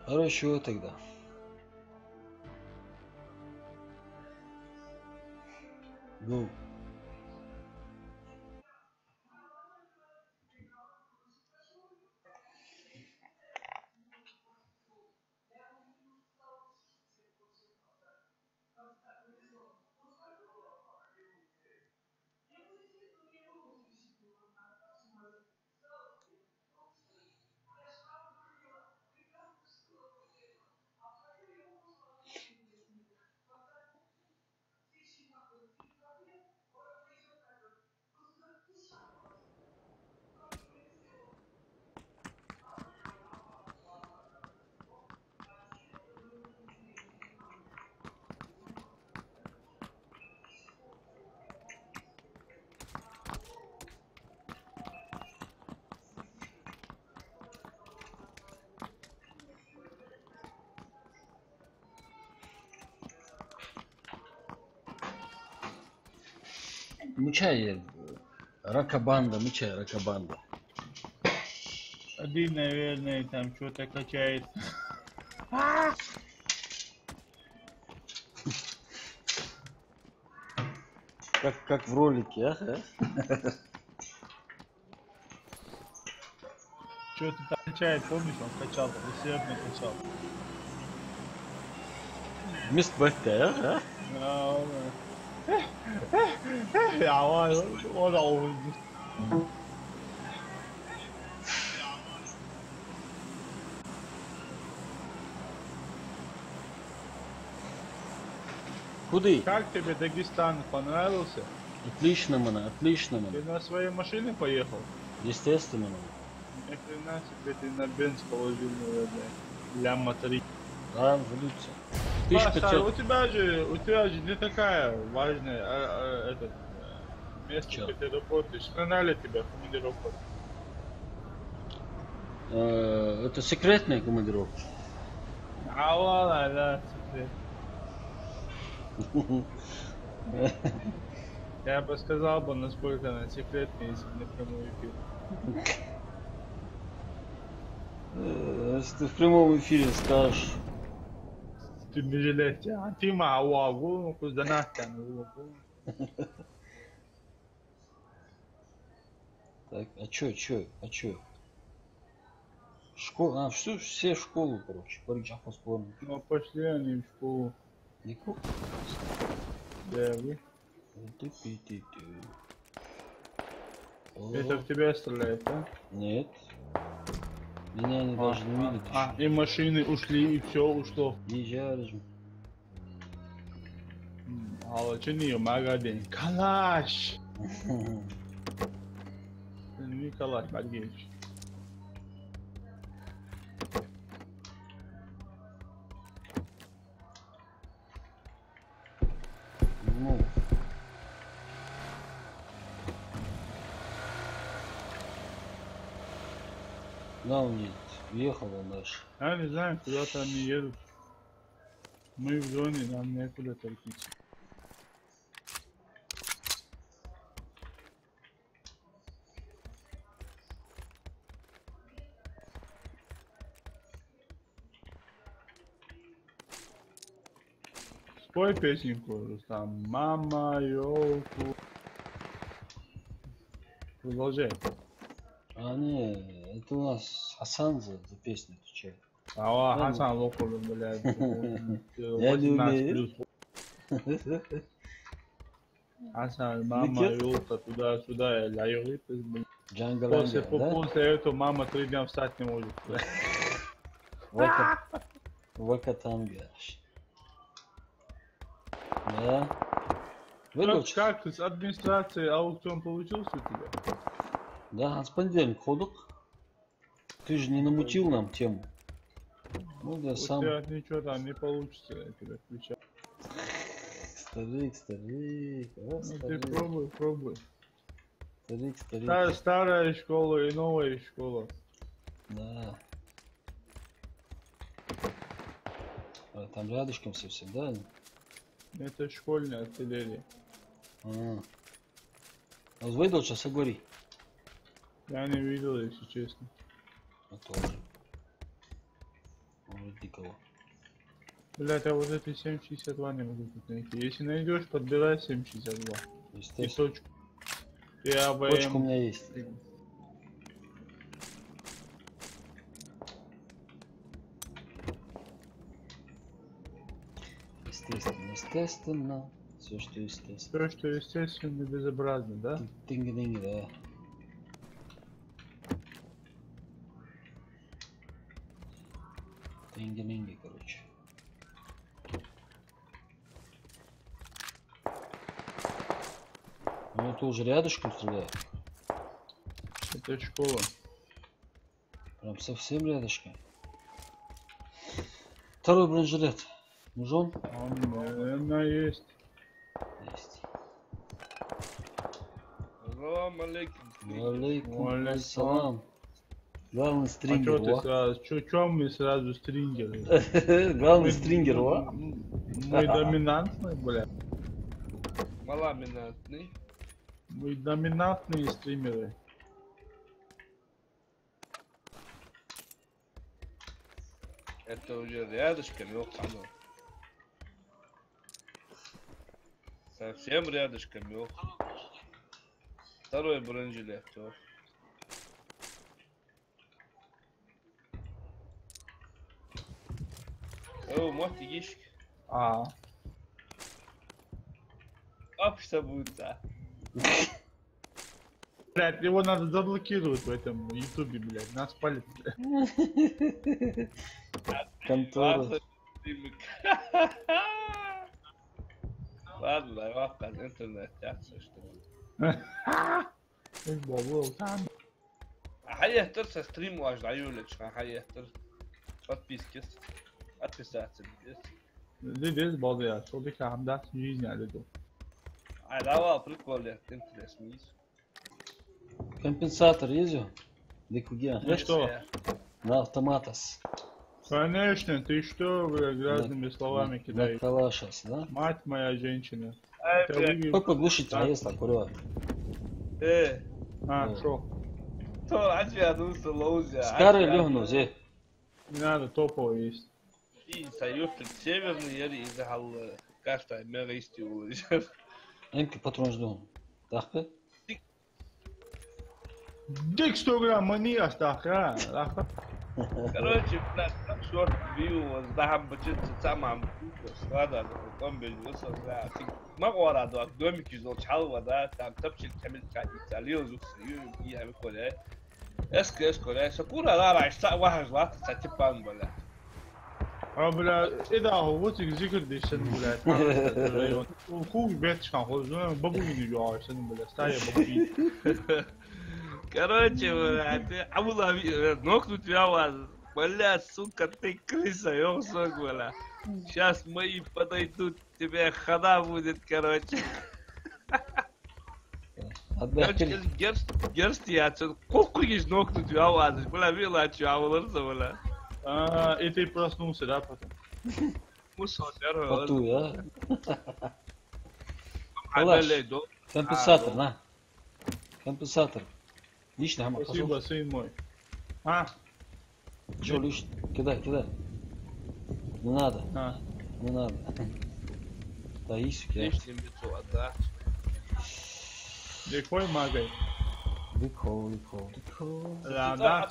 Хорошо тогда. Go. Мучай, ракабанда, мучай, ракабанда. Один, наверное, там что-то качает. Как в ролике, ага. Что-то там качает, помнишь, он качал, усердно качал. Мист бахта, ага. Ya o da oldu. Куды? Как тебе Дагестан понравился? Отлично, мана, отлично, Ты мана. на своей машине поехал? Естественно, мана. Ни хрена себе ты на бенз положил, наверное. Ляма 3. Да, эволюция. Саша, 1500. у тебя же не такая важная место, Чё? где ты работаешь. Страна ли тебя командировка? Это секретная командировка. А ладно, да, секрет. Я бы сказал бы, насколько она секретная, если бы не прямой эфир. Если ты в прямом эфире скажешь. Ты не жалеешь, а ты мауагу, кузданатян. Так, а чё? Школа, все в школу, короче. Париж поспорно. Ну пошли они в школу. Нику. Да, вы. Это в тебя стреляет, да? Нет. Меня они даже не видят еще. И машины ушли, и все ушло. Езжаешь. Алчини, магадин. Калаш! Не калаш, Бальгевич. Ну. Да, он едет. Уехал он дальше. Я не знаю, куда-то они едут. Мы в зоне, нам некуда торопиться. Спой песенку, Рустам. Мама, ёлку. Продолжай. А, не, это у нас Хасан за песню отвечает. Хасан Локулу, блядь. Я не 18 умею. плюс. Хасан, мама, ёлка, туда-сюда, я ёлка, блядь. Джангаланга, да? После этого мама 3 дня встать не может. Вакатанга. Да. Выключи. Как с администрацией аукцион получился у тебя? Да, с понедельника ходок. Ты же не намутил нам тему. Ну да, сам. У тебя ничего там не получится, я тебя включаю. Старик. Ну ты пробуй. Старик. Старая школа и новая школа. Да. А, там рядышком совсем, да? Это школьная артиллерия. А выдал сейчас огори. Я не видел, если честно. А тоже. Вроде нет никого. Блять, а вот эти 7,62 не могу тут найти. Если найдешь, подбирай 7,62. И Естественно. точку. И АВМ. Точка у меня есть. Естественно, естественно. Все, что естественно. Все, что естественно, безобразно, да? Тинги-динги, да. Тинги-динги, короче. Ну, это уже рядышком стреляет. Это школа. Прям совсем рядышком. Второй бронежилет. Нужен? Он, наверное, есть. Есть. Салам алейкум. Алейкум ассалам. Главный А стрингер, чё ты сразу? Чё мы сразу стрингеры? Главный стрингер, Мы доминантные, бля. Маламинатный. Мы доминантные стримеры. Это уже рядышком, ёхану. Совсем рядышком, ёхану. Второй бронежилет, тоже. О, моти гишки. А. Ап, что будет, да? Блять, его надо заблокировать в этом ютубе, блять. Нас палит, блядь. Контора. Ладно, снимок. Ладно, лайвавка, интернет, тяться, что ли. Бабул, там. Хайяхтер со стриму аж даюлечка, хайяхтер. Подписки. Отписаться здесь. Здесь балды, что ты там даст жизнь, а это. А давай, прикольно, интересно. Компенсатор ездил? Дикуген. Ну что? На автоматас. Конечно, ты что, бля, грязными словами На кидаешь? калашас, да? Мать моя женщина. Ай, Это бля. вы- Какой глушитель есть аккурат? А, шо? То, а тебя дуса лоузя. Скары легну, зе. Не надо, топовый есть. И союз северный, я и загал каждая мера истиву. Эмки патрон ждем. Так-то? Дик 100 грамм мани астахра. Короче, блядь, шорт вью, сдахам бачится самам. Склада, потом бежится, блядь. Магора, да, домики зол чалва, да, там топчик камиль катится, лил зукс, и я виколя. Эсколя, сакура лара, что вахаж лата, сатипан, блядь. А, бля, да, вот их зикр дишен, блядь. Хуй бетшан, хозуем бабуини бьёшен, блядь, стая бабуини. Короче, блядь, ты Абу-Даби, нокнуть тебя вас. Блядь, сука, ты крыса, ёбсок, блядь. Сейчас мои подойдут, тебе хана будет, короче. Короче, герсти отсюда. Сколько есть нокнуть тебя вас? Блядь, вила, чё, авулырса, блядь. А, и ты проснулся, да, потом? Мусор, Поту, а? Адалей, до. Компенсатор, на. Компенсатор. Лично, Ама, Спасибо, пошел. сын мой. А? Че лично? Кидай, кидай. Не надо, А. не надо. Таись, кидай. Лишним лицо отдать. Дикой магай. Дикхол. Да,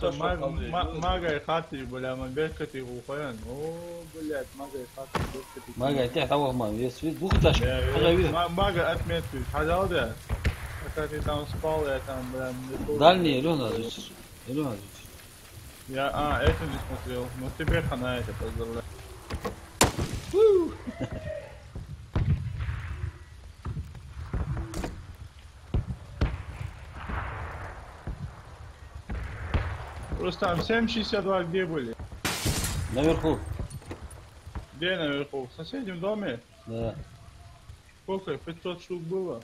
магай хаты, бля, мабешка ты ухаян. О, блядь, магай хаты, бешка ты. Магай, тебя того мам, вес двухэтажка. Пожалуй. Мага отметку, хазал, да? Пока ты там спал, я там, бля, Дальний, Алена, Алена. Я, это не смотрел. Ну тебе хана это, поздравляю. Рустам, 7,62 где были? Наверху. Где наверху? В соседнем доме? Да, Сколько? 500 штук было?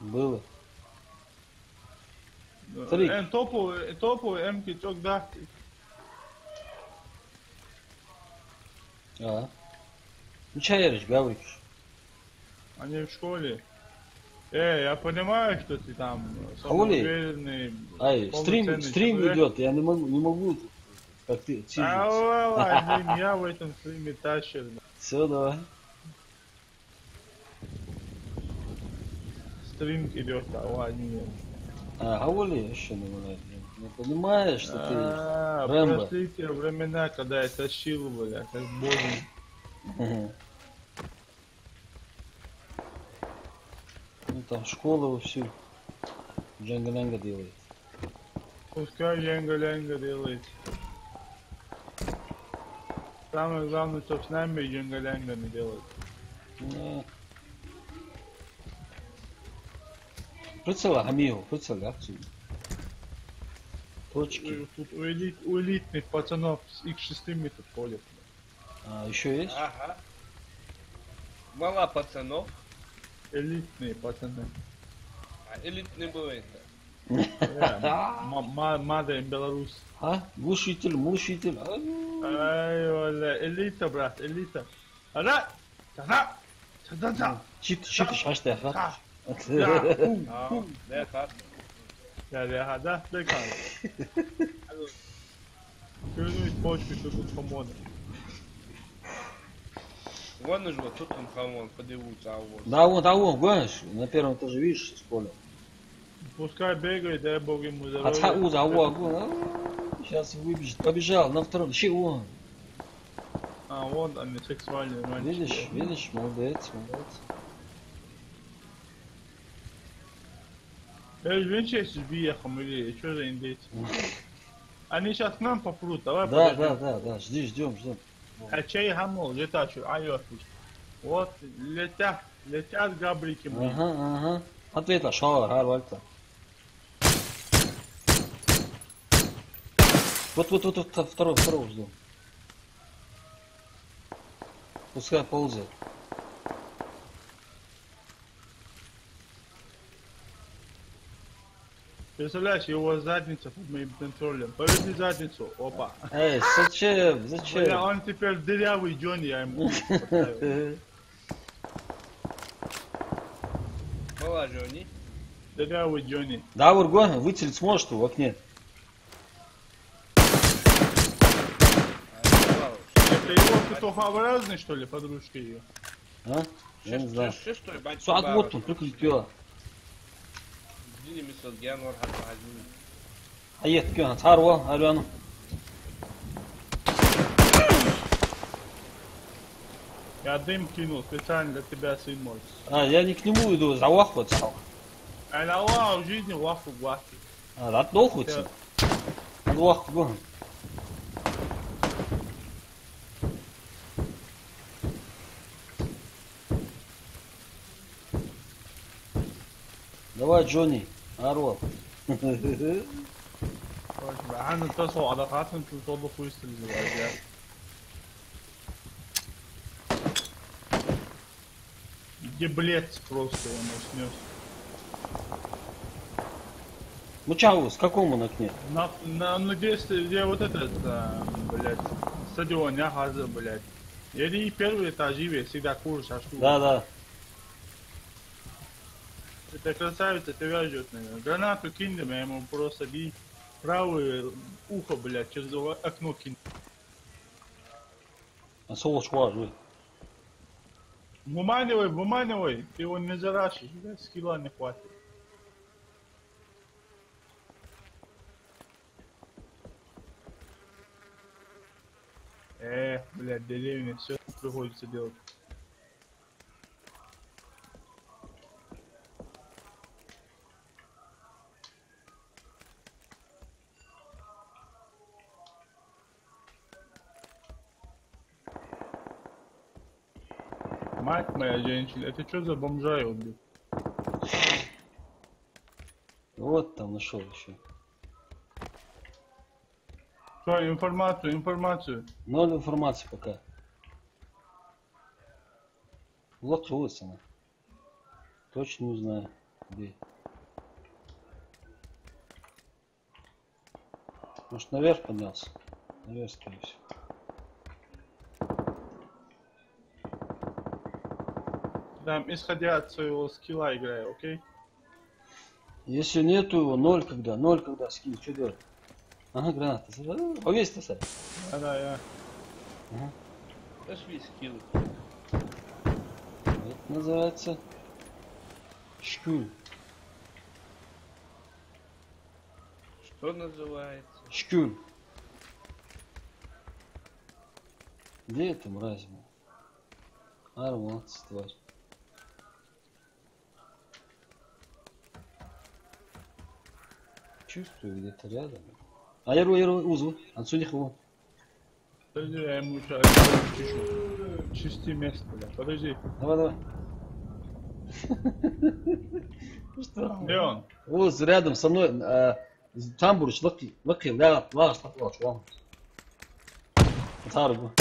было. Три. Топовый М-ки чок да. А. Ну, чаярыч, говоришь. Они в школе. Я понимаю, что ты там Хули? самоуверенный, Ай, полноценный стрим человек. идет, я не могу. Как ты, А ладно, я в этом стриме тащер. Все, давай. Стрим идет, а ладно. А Оля еще не понимаешь, что ты Рэмбо. Прошли те времена, когда я тащил, бля, как божий. Ну там школу всю Джанга-Лянга делает. Пускай Янга-Лянга делает. Самое главное, что с нами Янга-Лянга не делает. Не. Прицела, Хамио, прицела отсюда. Точки. Тут у элитных пацанов с X6 метров ходят. А, еще есть? Ага. Мало пацанов, Элитные пацаны. а элит не бывает. Мада им Беларусь. А? Глушитель, глушитель. Ай, валя, элита, брат, элита. Ара! Тана! Та-та-та! Чит, шаштай, ха? Та! Ja, det är fast. Ja, det hade det kan. Кину из почки, что тут помода. Вон же вот тут он хамон, подивуться, а вот. Да, вон, гонишь, на первом этаже, видишь, с поля. Пускай бегает, дай бог ему А здоровья. Сейчас выбежит, побежал на втором, чего? А, вот они, сексуальные мальчики. Видишь, молодец. Винчестер въехал или что за индейцы? Они сейчас к нам попрут, давай Да, ждем. Хачей хамол, летачу, вот, летят габрики мои. Ага. Ответил, шауэр, Арвальта. Вот, второго жду. Пускай ползает. Представляешь, его задница под моим контролем. Поверни задницу, опа. Эй, зачем? Бля, он теперь дырявый Джонни, я ему поставил. Мала Джонни. Дырявый Джонни. Да, Ургон, выцелить сможешь ты в окне? Это его петухообразный, что ли, подружка ее? А? Я не знаю. Шестой, бать. Суат вот он, прикрепила. Дини мисл генор хатазин. Аед, кён, царва, Аляну. Я дым кинул специально для тебя, сын мой. А, я не к нему иду, за ваху цал. А на Аллах в жизни ваху глазки. А, да, доху цал. Ваху гон. Давай, Джонни, Арвал. أنا اتصلوا على قناتهم توضحوا في وسط الزواج. Еблец просто он снес. Мучаус, какому на окне? Где вот этот, блядь, стадион, я хаза, блядь. Или первый этаж, всегда курс, а что? Да. Это красавица тебя ждет, наверное. Гранату кинь, я ему просто бей. Правое ухо, блядь, через окно кинь. А солнышко жив. Выманивай, ты его не зарашишь, блядь, скилла не хватит. Блядь, деревня, все приходится делать. Мать моя женщина, это что за бомжа я убил? Вот там нашел еще. Что, информацию? Ноль информации пока. Лотулась она. Точно не знаю, где. Может, наверх поднялся? Наверх, скорее всего. Там, исходя от своего скилла играю, окей? Если нету его, ноль когда скинь, что делать? Ага, граната. Повесьте, Сань. Да, я. Ага. Пошли скилл. Это называется шкюль. Что называется? Шкюль. Где это, мразь? Молодцы, тварь. Чувствую где-то рядом. Айру, узу. Отсюда его. Подожди, я ему сейчас чищу. Чисти место, бля. Подожди. Давай. Где он? Уз рядом со мной. Тамбурч, лаки, лагаш, чувак. Таргу.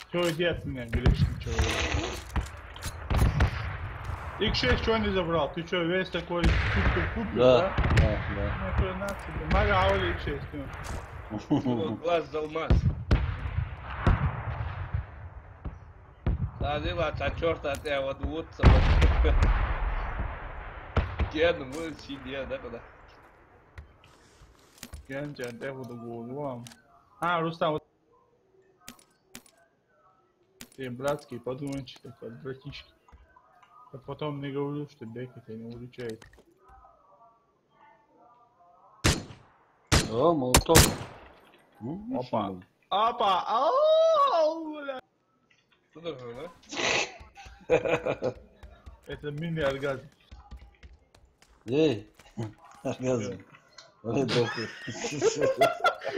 Что иди от меня, грешный человек. X6 что не забрал? Ты что, весь такой супер-пупер, да? Да. Ну, хрена себе. Мага аули X6, ну. Глаз залмаз. Садила, черта от тебя вот утца. Ген, мы сидели, да, куда? Я тебя от тебя буду голову. А, Рустам, вот. Ты братский подуманчик такой, братишки. А потом не говорю, что бег тебя не улучшает. О, молоток. Опа. Опа! Ау, бля. Что такое, да? Это мини-оргазм. Эй, оргазм.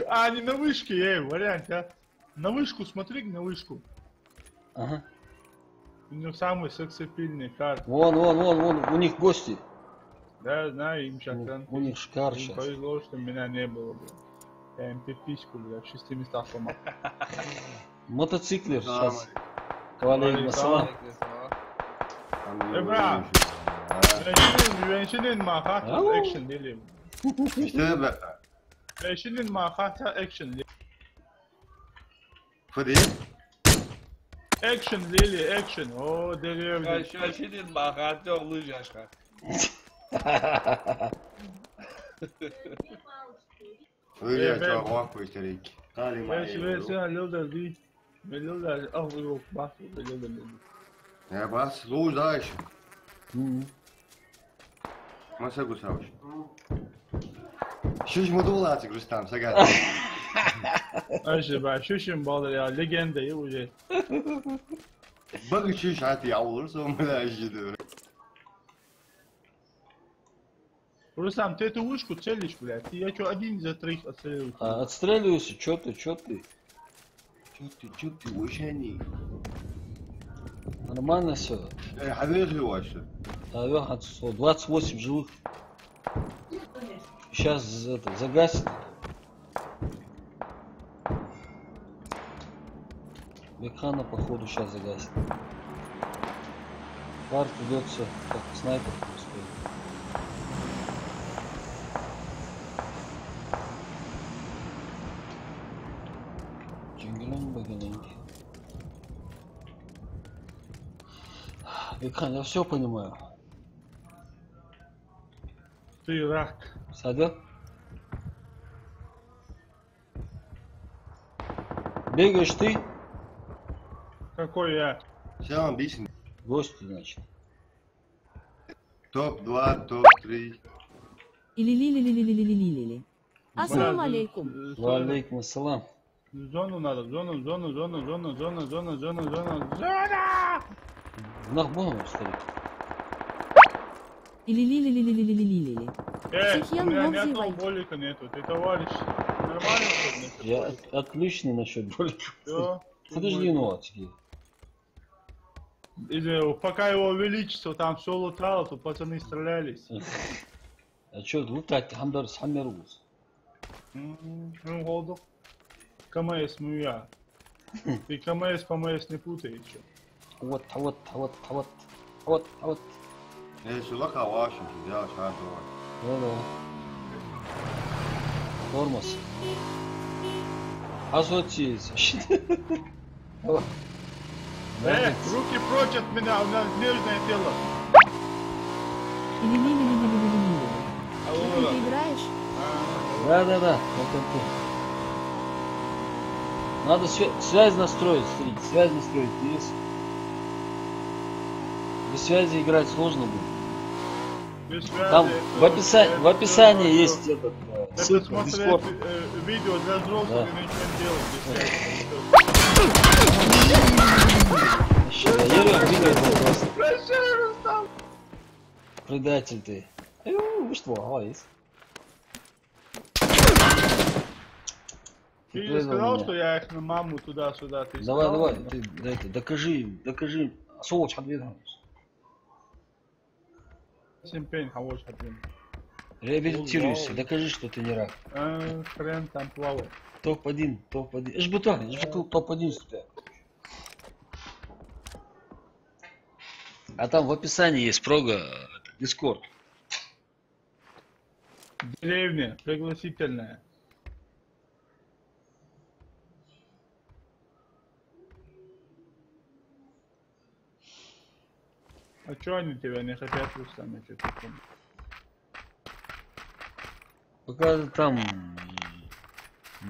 А, не на вышке, вариант, а. На вышку, смотри, на вышку. Ага. У них самый сексапильный кар. Вон, у них гости. Да, знаю, им сейчас У них шкар им сейчас. повезло, что меня не было, бля. Я им пипиську, бля, в 6 местах сломал. Мотоциклер сейчас. Валейкум ассалам. Бра! Женщинин махата экшен дели. İşte be. Женщинин махата экшен дели. Fıdıyı. Экшен дели, экшен. О, деревня. Şaşırdın bak, hadi oğlu yaşa. Öyle çok vakfı içerik. Весь лёда ди. Лёда, ах, его бах, лёда. Ya bas, lūdzu dājuši. Man sagusauši. Šuši modulācija, Rustam, sagādā. Acaba şuşun balı ya, legendayı уже. Bakın şuş hati yavulursa o младший. Рустам, ты эту вышку целишь, блядь? Я что, один за троих отстреливаю? Отстреливайся, чё ты? Чё ты, ушани? Нормально все. Хазır ваши. 28 живых. Сейчас это загасит. Бекхана походу сейчас загасит. Карт идется как снайпер успеет. Джингелем-багеленьки. Бекхан, я все понимаю. Ты рак. Садел? Бегаешь ты? Какой я? Все амбичный. Гости, значит. Топ-2, топ-3. Илилилилилилилилилили. Ассаламу алейкум. Валейкум ассалам. Зону надо, зона. Нахбону, старик. Илилилилилилилилили. У меня Сухьян ни Вовзи одного Вайт. болика нету. Ты товарищ. Нормально тут Я отличный насчет болика. Все. Подожди, ну, отсюда. Пока его величество там все лутало, то пацаны стрелялись. А чё, лутать, хамдар саммерус. Ну, голду. КМС я. Ты КМС, ПМС не путай еще. Вот. Сулака ваши, я шатова. Да. Тормоз. Азотись. Руки прочь от меня, у нас нежное тело. Лили-лили-лили-лили-лили. Алло. Ты играешь? Да. Надо связь настроить, смотрите, связь настроить. Без связи играть сложно будет. Без связи, Там это- в описании это- есть этот Это ссылка в смотреть Discord. видео для взрослых Да. и ничего не делать без связи. Вообще, я говорю, видео это просто. Прощай, Рустам. Предатель ты. Вы что, Алис? Ты же сказал, что я их на маму туда-сюда. Ты Давай, сказал? ты докажи. Солнце подвинулся. Симпень, хавоч, хапин. Реабилитируйся, докажи, что ты не рак. Хрен там плавал. Топ-1. Жбутан, топ-1 тебя. А там в описании есть прога, Discord. Деревня, пригласительная. А чё они тебя не хотят, Рустам, я что-то помню. Пока там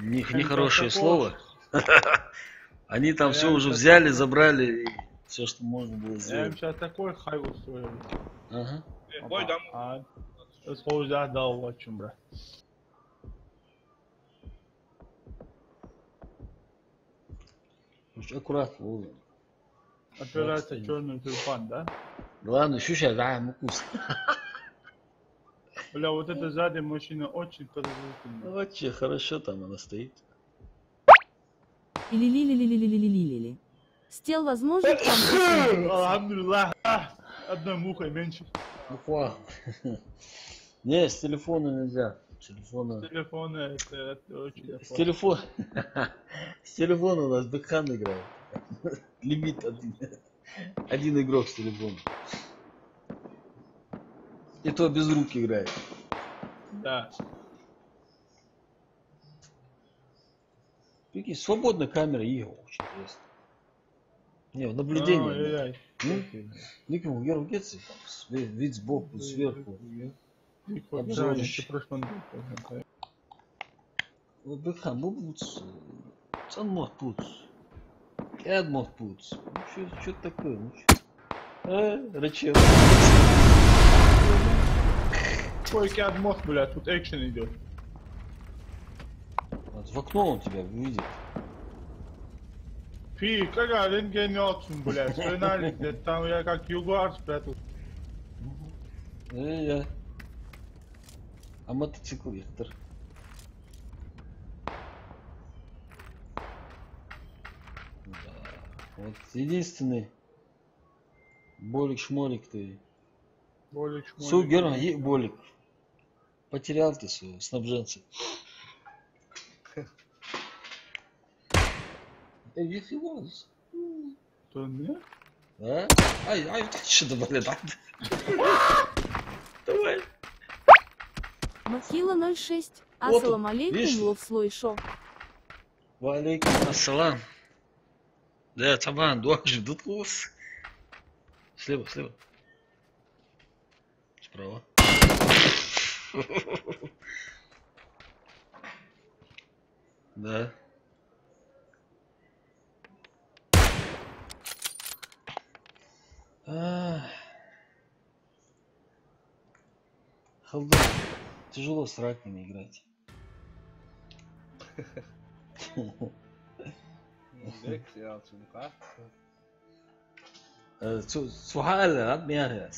нехорошее слово. Они там все уже взяли, забрали все, что можно было Я им сделать. сейчас такой хай устроил. Ага. Бой там. А, схожу дал очень, брат. Аккуратно. Вова. Операция черный тюльпан, да? Да ладно, еще сейчас, мукус. Бля, вот эта сзади машина очень подозрительная. Вообще, хорошо там она стоит. Лили-лили-лили-лили-лили-лили. Стел возможно там? Алхамдулилlah. Одной мухой меньше. Буква. Не, с телефона нельзя. С телефона. Телефоны это очень С опасно. телефона. С телефона у нас Бекхан играет. Лимит один. Один игрок с телефона. И то без рук играет. Да. Прикинь, свободная камера игр очень интересно. Не, наблюдение. Ай-яй. Никому Геру Гетси, вид сбоку, сверху. Обзорище. Бекхан, бубуц. Сан мог пуц. Эд мог пуц. Ну что такое? Рачел. Ой, кяд мозг, блядь, тут экшен идет. Вот в окно он тебя видит. Фи, какая рентген не отсун, блядь. Сценарий, где там я как югуар спрятал. Я. А мотоцикл Виктор. Да. Вот единственный болик-шмолик ты. Болик, Сугер, болик. Потерял ты своего снабженца. Их его. Что, нет? А? Ай, ты что добавляй, да? Давай. Махила 06. Вот он, Ассалам алейкум, видишь? лов свой шо. Валейкум ассалам. Да, таман, дуаш, дутлус. Слева. Справа. Да. Халдун, тяжело с раками играть. سؤال عاد مياه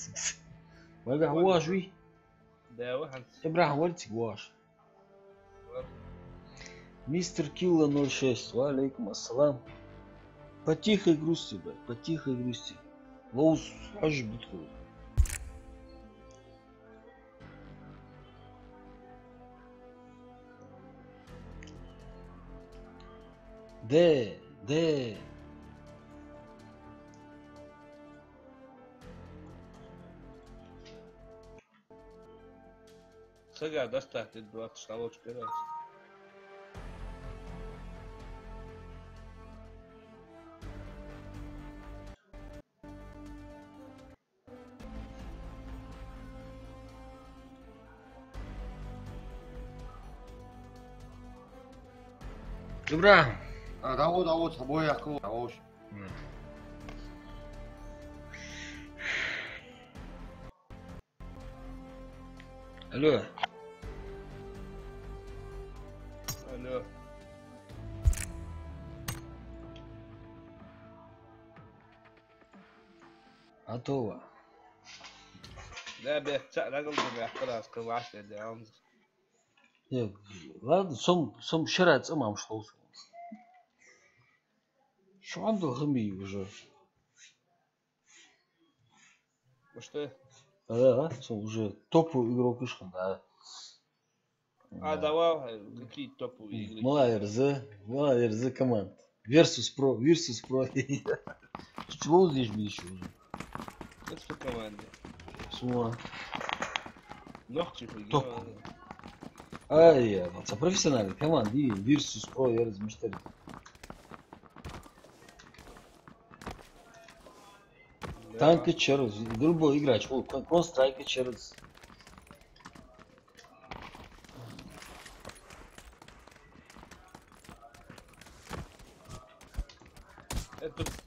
وجع واش وي ابراهيم ورتي واش мистер Килла 06 валейкум ассалам. По тихой грусти, блядь, по тихой грусти. Лоус аж бутху. Де. Сага достать 20 шталочки раз. Ибрахим. 나오 잡아야 그거 나오. Алло. Алло. Готово. لا بيحتاج رجل بيحترس كواش ده Нет, ладно, сом вчера сам шел. Что он должен уже? Что? Да, уже топовый игрок вышел, да. А давай какие топовые игры? Молодец, команд. Versus Pro. Чего здесь еще уже? Это что команды? Сума. Ногти Топ. фигня. Ай, это профессиональная команда. И Versus Pro я размечтали. Танка через любой играч. Констрайка через.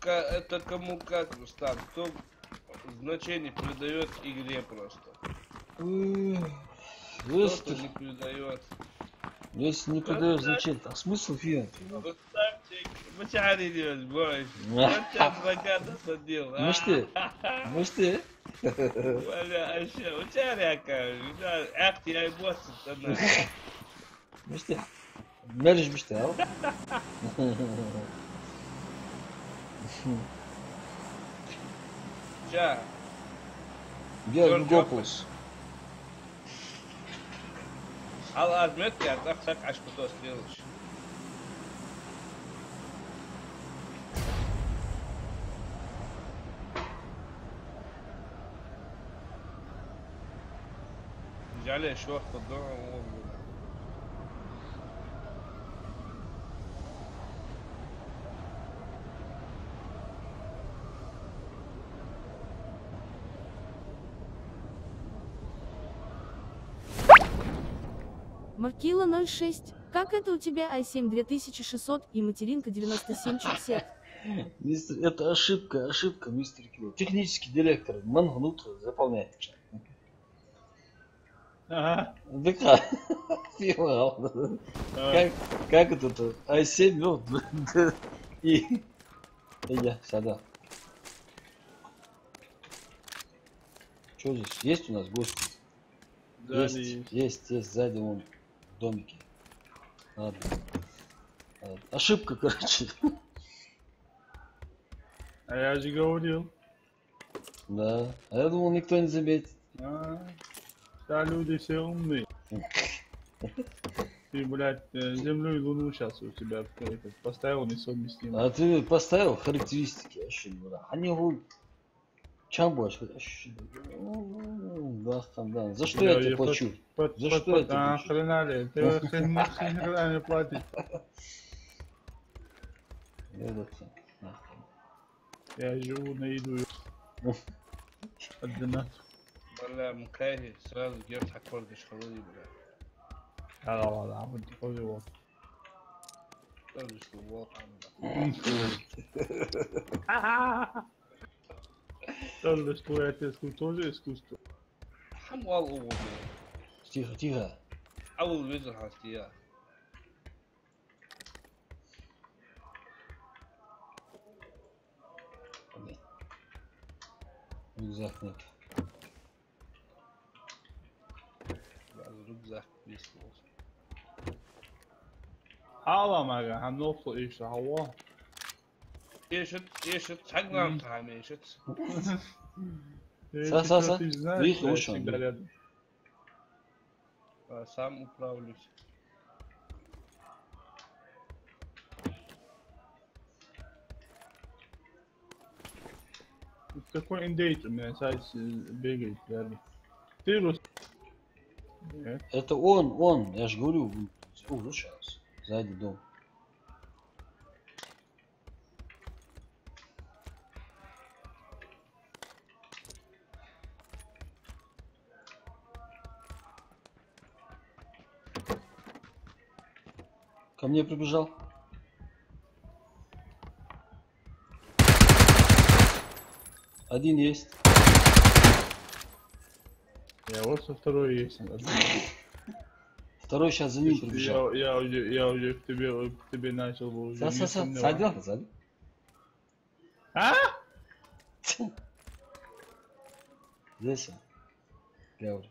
Это кому как, Рустам? Кто значение придает игре просто? Кто не придает. Если не придаешь значение, а смысл фильма? Рустамчик, мочари идешь, бойся. Вот тебя адвокат осадил. Мышты? Валя, а что, мочари окажешь? Ах, я и босс, это Мышты? Меришь мышты, а? Ча, Я Гопус. ал азмет я так аш кто сделаешь. Взяли шорт, да, Маркила 06. Как это у тебя i7 2600 и материнка 97 чипсет? Это ошибка, мистер Килл. Технический директор Мангнут заполняет. Ага. ДК. Филал. Как это? i7, ну, и я сюда. Что здесь? Есть у нас гости? Есть, сзади вон в домике. Ладно. Ошибка, короче. А я же говорил. Да. А я думал, никто не заметит. Да, люди все умные. Ты, блядь, землю и луну сейчас у тебя поставил несовместимо. А ты поставил характеристики, вообще не знаю. Они говорят, чем больше? Да. За что я тебе плачу? За что я тебе плачу? Хрена ли? Ты хрена не платишь. Я живу на еду. Одна. Бля, МК сразу герц аккорды школы, бля. Да, вот такой вот. Тоже что вот Тоже что это искусство, тоже искусство. Хамвал увод. Тихо. Аул везер хастия. Рюкзак нет. Рюкзак веснулся. Ağlama hem ne olsa işte hava. Eşit, çakmam tahmin eşit. Са. Видишь, лучше. Сам управлюсь. Какой индейт у меня сайт бегает, верно? Ты рус. Нет. Это он, я же говорю, вот сейчас, сзади дом. Ко мне прибежал. Один есть. Я вот со второй есть. Второй сейчас за ним прибежал. Я уже к тебе начал бы уже. не сомневаюсь. Садил. А? Здесь он. Говорю.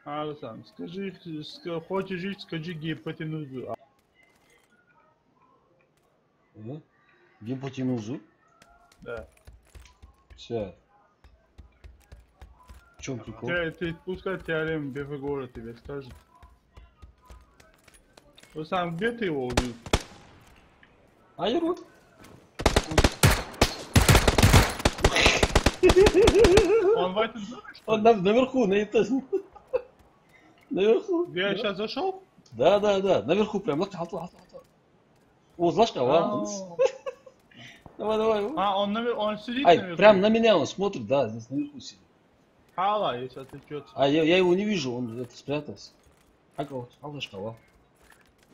Александр, скажи, хочешь жить, скажи гипотенузу. Гипотенузу. Да. Все. В чем прикол? Ты пускай теорему Пифагора тебе скажет. Сам где ты его убил? А я вот. Он в этом доме, что Он ли? наверху, на этаже. Наверху. Где я сейчас зашел? Да. Наверху прям. О, знаешь, Давай. Он сидит Ай, наверху? прям на меня он смотрит, да, здесь наверху сидит. Хала, если отвлечется. А я его не вижу, он где-то спрятался.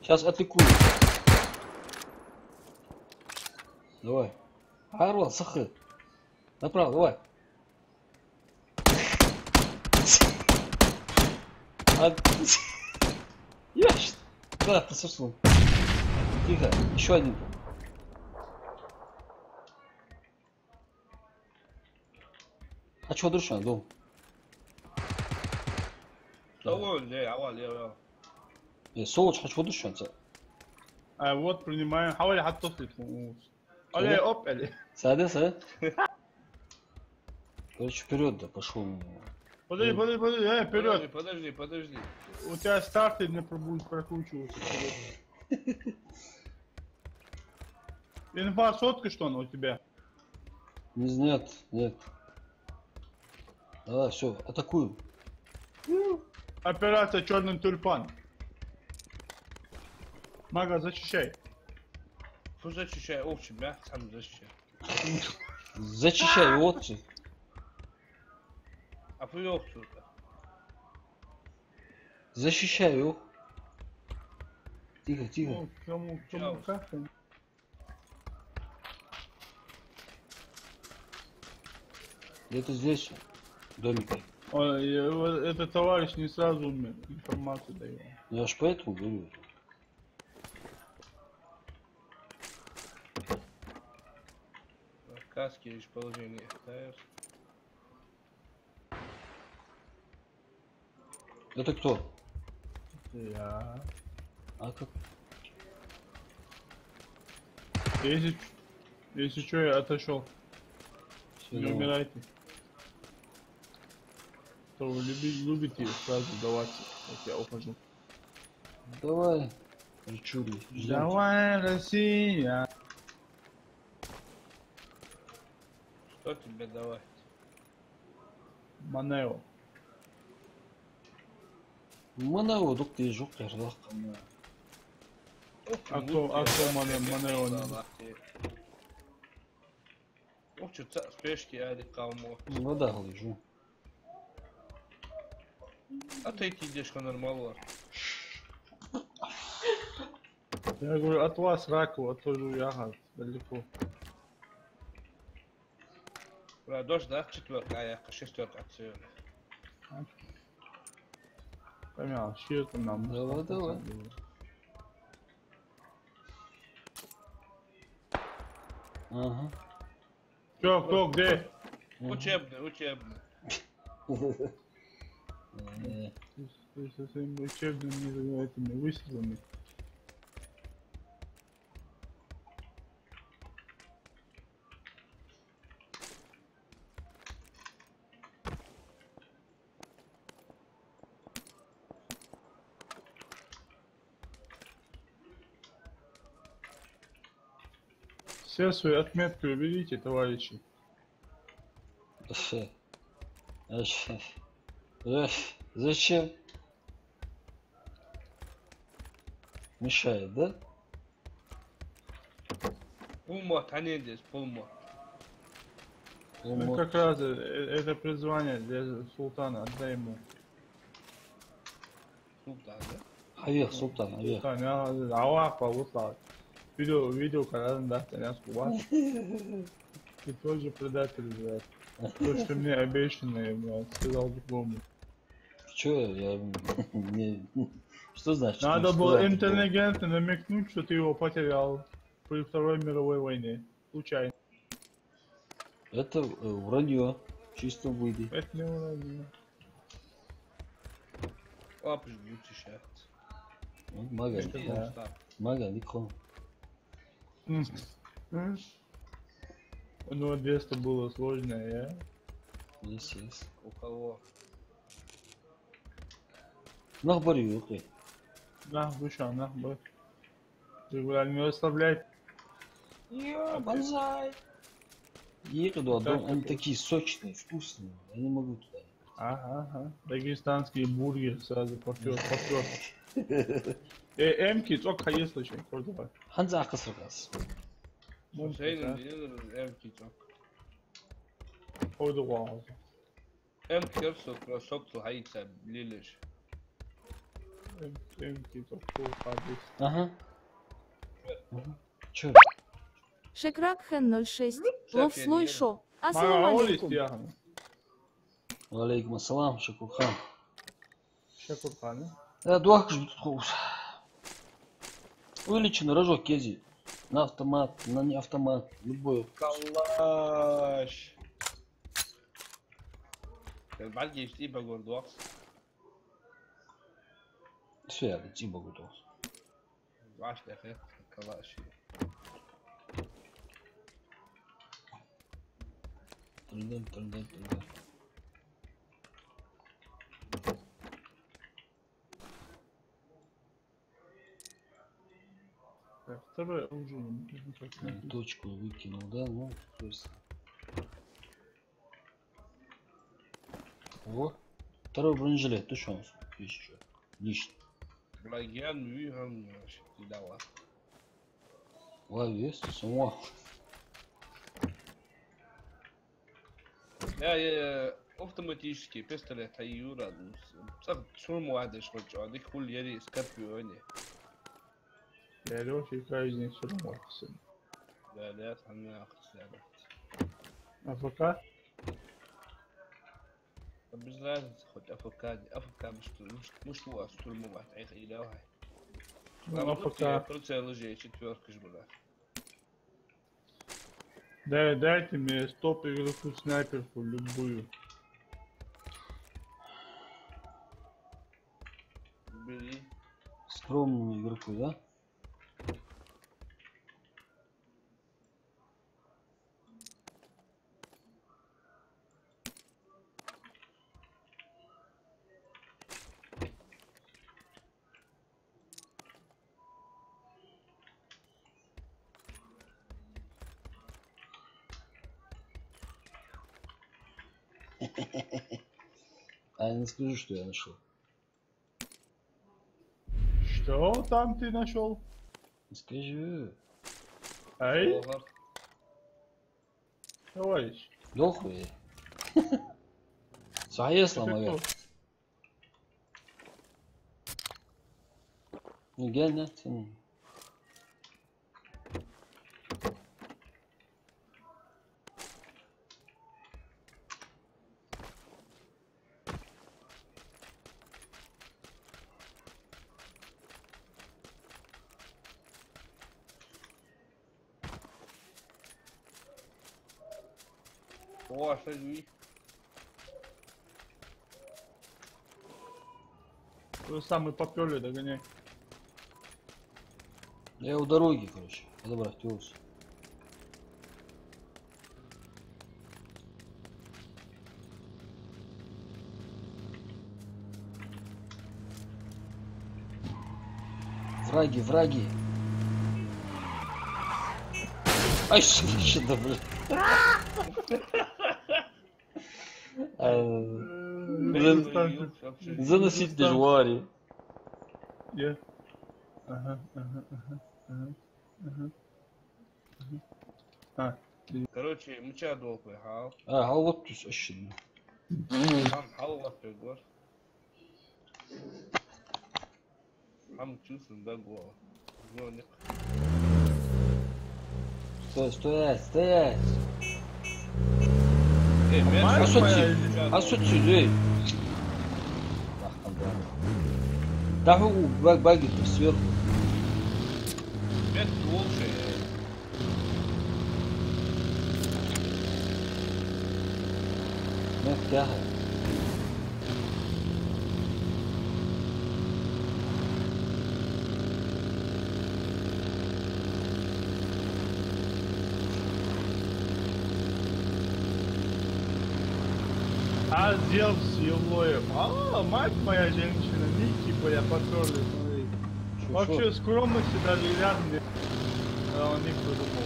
Сейчас отвлеку. Давай. Арвал, сахы. Направо, давай. Ящик. Да, просушил. Тихо, еще один. А что душан, дом? Солоч, хочу душан. Вот принимаем. حاول حتى تصل علي оп, или. Садись. Короче, вперед, да, пошел. Подожди, вперед. Подожди. У тебя старты не будет прокручиваться. Инфа сотка, что она у тебя? Нет. Давай, все, атакуем. Операция Черный тюльпан. Мага, защищай. Что защищай? Общем, я сам защищай. Зачищай отцы. А привел кто-то. Защищай его. Тихо. Ну, кому как? Где-то здесь, в домике. Этот товарищ не сразу информацию дает. Я аж поэтому говорю. Каски лишь положение ставишь. Это кто? Я. А как? Если что, я отошел. Всё, Не давай. умирайте. То вы любите сразу даваться, как я ухожу. Давай. Рычури. Давай, Россия. Что тебе давать? Манео. Мана одук ты жук ярлах. А кто Манео не? Ох, что спешки, али калмо. Вода глижу. А ты идешь по нормалу. Я говорю, от вас Ракова, тоже я далеко. Бля, дождь, да? Четверка, а я шестерка отсюда. Понял, щитом нам. Давай. Ага. Чё, кто, где? Учебный. Ты со своими учебными этими выстрелами. Все свои отметки уберите, товарищи. Зачем? Мешает, да? Пулмот, а не здесь, пулмот. Ну, как раз это призвание для султана, отдай ему. Султан, да? حبيخ سلطان حبيخ. ثانية العواقب وصلت فيديو كان ده ناس كبار يتوجه предатель блядь. То, что мне обещанное, блядь, сказал диплом. Чё я не... Что значит? Надо что было сказал, интеллигентно намекнуть, что ты его потерял при Второй мировой войне. Случайно. Это вранье. Чисто выйди. Это не уровень. Опиш бутишат. Мага, Да. мага, нико. Ну, детство было сложное, Yes. У кого? Нахбарю, окей. На, душа, на, бой. Ты, блядь, не оставляй. Йо, бонзай. Еду, Так, они так. такие сочные, вкусные. Я не могу туда. Ага. Дагестанские бургеры сразу попёр. Эмки, только если что, давай. Ханза кысыргас. Hüseyin diyor ev kitap. Oydu var. Ev kitap soktu hayta bililir. Эмки, только kardeş. Ага. Чё? Шекрак Хэн 06. Лов слой шо. Ассалам Bana o алейкум. istiyorsun. Алейкум ассалам, Шакурхан. Şakurkan. Дуах вылеченный рожок кези. На автомат, на не автомат, любой. Kallaş. Ben geçtiği bak orada. Все, я типа готов. Baş defa kallaş. Тындын. Второй оружие. Точку выкинул, да? Ну, то есть... О, второй бронежилет, ты что у нас есть еще? Лишний. Blagen mühen die Dauer. Ладно, есть, само. Я автоматический пистолет Юра. Шул муадиш хочу, а дик хул яри скорпионе. Я Лёхи каждый все равно сын. Да, она ахсяда. АФК? Без разницы, хоть АФК мش هو штурмовать, а их и давай. Ну, АФК. Прицел уже четверка ж была. Дайте мне стоп игроку снайперку любую. Бери. Скромному игроку, да? А я не скажу, что я нашел. Что там ты нашел? Не скажу. Эй, Oha. товарищ. Yok be. Sayesla Это ama кто? gel. Gel lan sen. О, что это? Вы самый попёрли, догоняй. Я у дороги, короче. Подобрать тёс. Враги. Ай, что да, блин. Заносить дежвари. Я. Ага. А, Короче, мча долго, хал. А вот тут ощущение. Хал вот пригор. Ham чувствуем, да, голову. Звоник. Стой, стоять, стоять. Мяч А что моя ты? или А что ты? Да у баги сверху. Мяч лучше. Мягкая. А дел с Елоем. А, мать моя женщина, Ники, бля, потерли, смотри. Вообще скромности даже рядом нет. А он не придумал.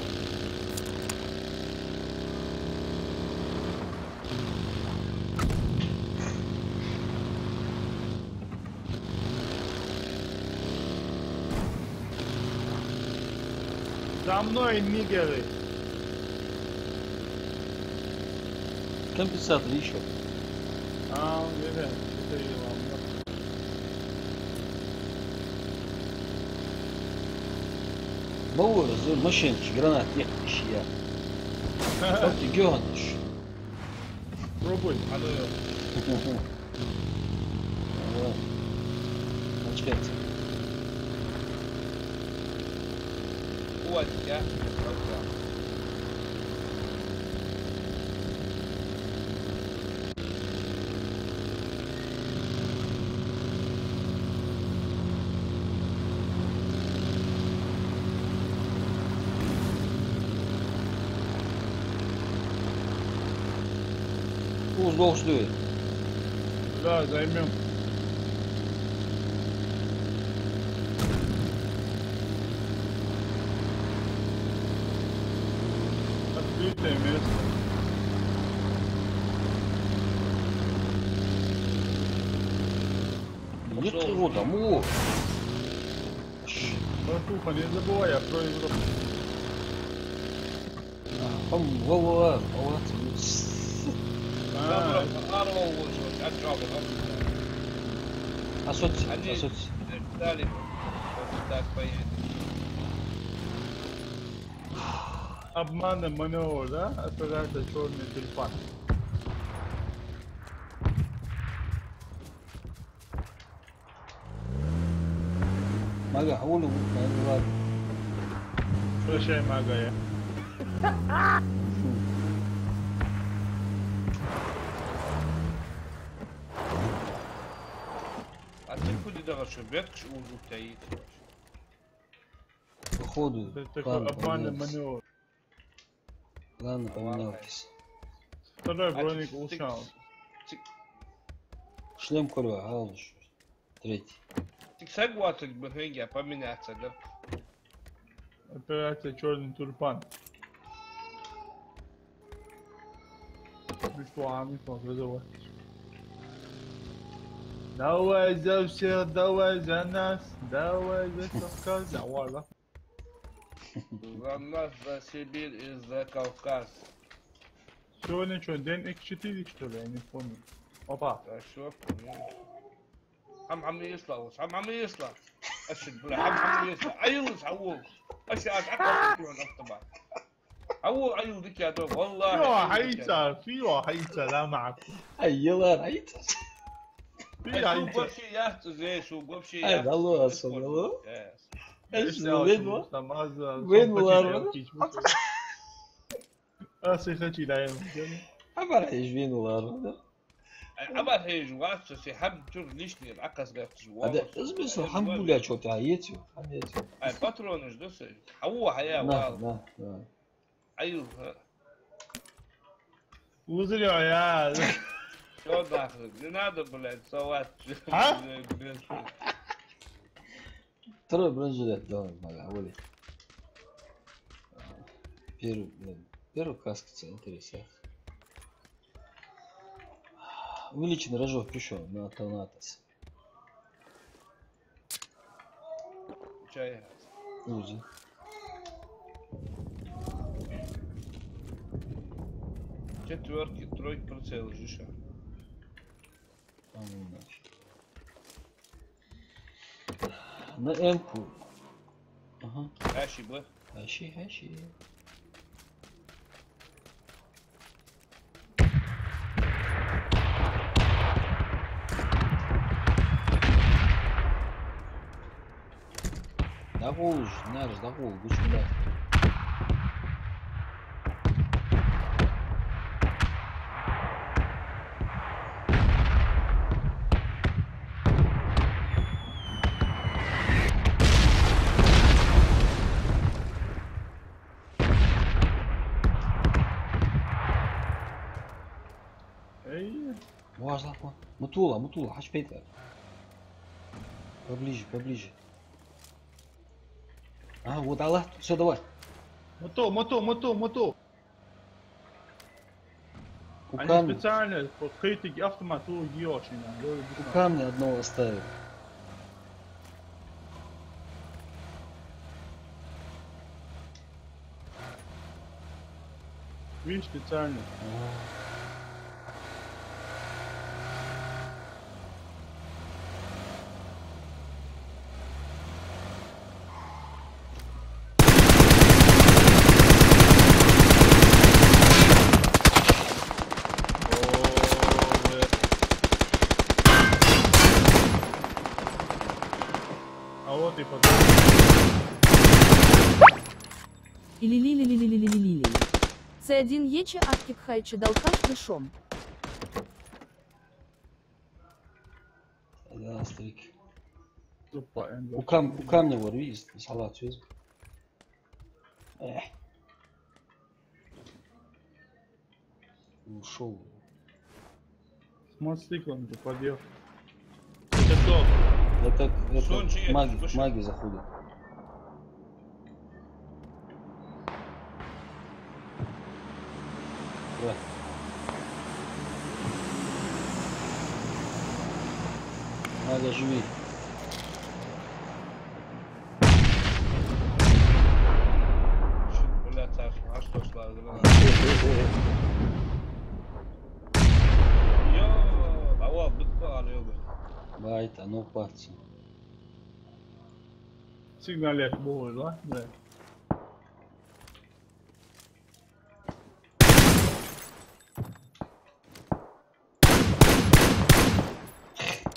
За мной нигеры. Компенсатор еще. А, ребят, это и ладно. Бауыр, машинки, гранат, ехающий я. Вот ты геоныш. Пробуй. А ну её. Начать. Вот, я. Уздол стоит. Да, займем. Открытое место. Нет его там, о! Братуха, не забывай, я про Европу. Там голова, А, Арвал лучше, отжал, а суть, Они ждали, вот так поедет. обманный маневр, да? Операция черный тюльпан. Мага, улу, ладно. Прощай, мага, я. А ты куда дорожишь? Бетк уже стоит. Походу, Это такой план обманный поменялся. маневр. Ладно, поменялся. Второй броник ушел. Шлем курва, галыш. Третий. Ты согласен, бегенья, поменяться, да? Операция черный тюльпан. Беслами показывай. Давай за всех, давай за нас, давай за Кавказ. Давай, да? За нас, за Сибирь и за Кавказ. Сегодня что, день X4, что ли? Я не помню. Опа. Хорошо. عم يصلح عم يصلح اشد بلا عم يصلح عيوز عوض اشد اكبر طبعا عوض عيوز ذيك يا دوب والله في حيسة في حيسة لا معك Ayılar, ayıt. في شو حيسة قبشي يحت زي شو قبشي Ay, Allah asıl, Allah. Vين bu? وين والله؟ اسي خشي لا يمكن عبر ايش فين والله. عمل هي جوات سي حب تشوف ليش لي العكس غير جوات هذا اسمه الحمد لله شو تعيتوا. حميتوا. اي باترون ايش دوس هو حياه نعم والله نعم. ايوه وزري يا عيال شو داخل نادى بلاد سوات ها؟ ترى برنجلات давай, мага, воли. Первый каска, интересно. Увеличенный рожок пришел на Тонатос. чай Узи. четверки тройки прицел жиша А ну нафиг. На М-ку. Ага. Хэши бы. Хэши. Дагул же, знаешь, дагул, гучмда. Эй, Важно, Мутула, хачпейта. Поближе. А, вот Аллах, все, давай. мото. У Они камня, специально под критики автомату очень. у камня одного оставил. Видишь, специально. А вот и потом. Илилилилилилилилилили. С1 Ече Арктик Хайче Далкаш Дышом. Да, старик. Тупо, У камня вот, видишь, салат свез. Ушел. С мотоциклом ты подъехал. Это кто? Это Сончик, маги заходят. Да. Мага, живи. Блядь, Саша, а что шло? Байта, ну пацы. Сигналет был, да? Да.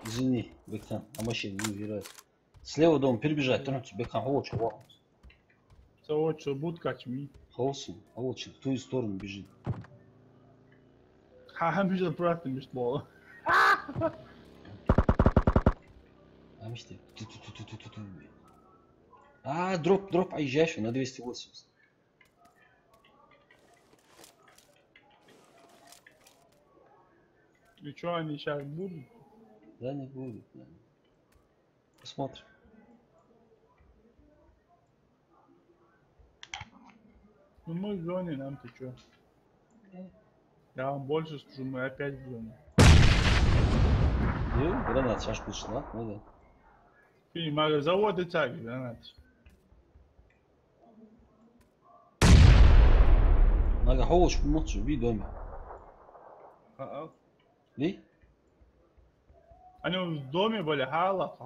Извини, Бекхан, а машина не убирает. Слева дом перебежать, тронуться, Бекхан, холодчик, вау. Савочу будка чми. Холодчик, в ту сторону бежит. Ха, бежал просто не было. А мечты. А, дроп, поезжаешь на 280. И что они сейчас будут? Да, не будет, наверное. Посмотрим. Ну мы в зоне, нам-то что? Я вам больше скажу, мы опять в зоне. Ну, гранат, шашку шла, ну да. Ты мага заводы тяги, гранат. Мага холодчик, молчу, ви доме. Ви? Они в доме были, хала.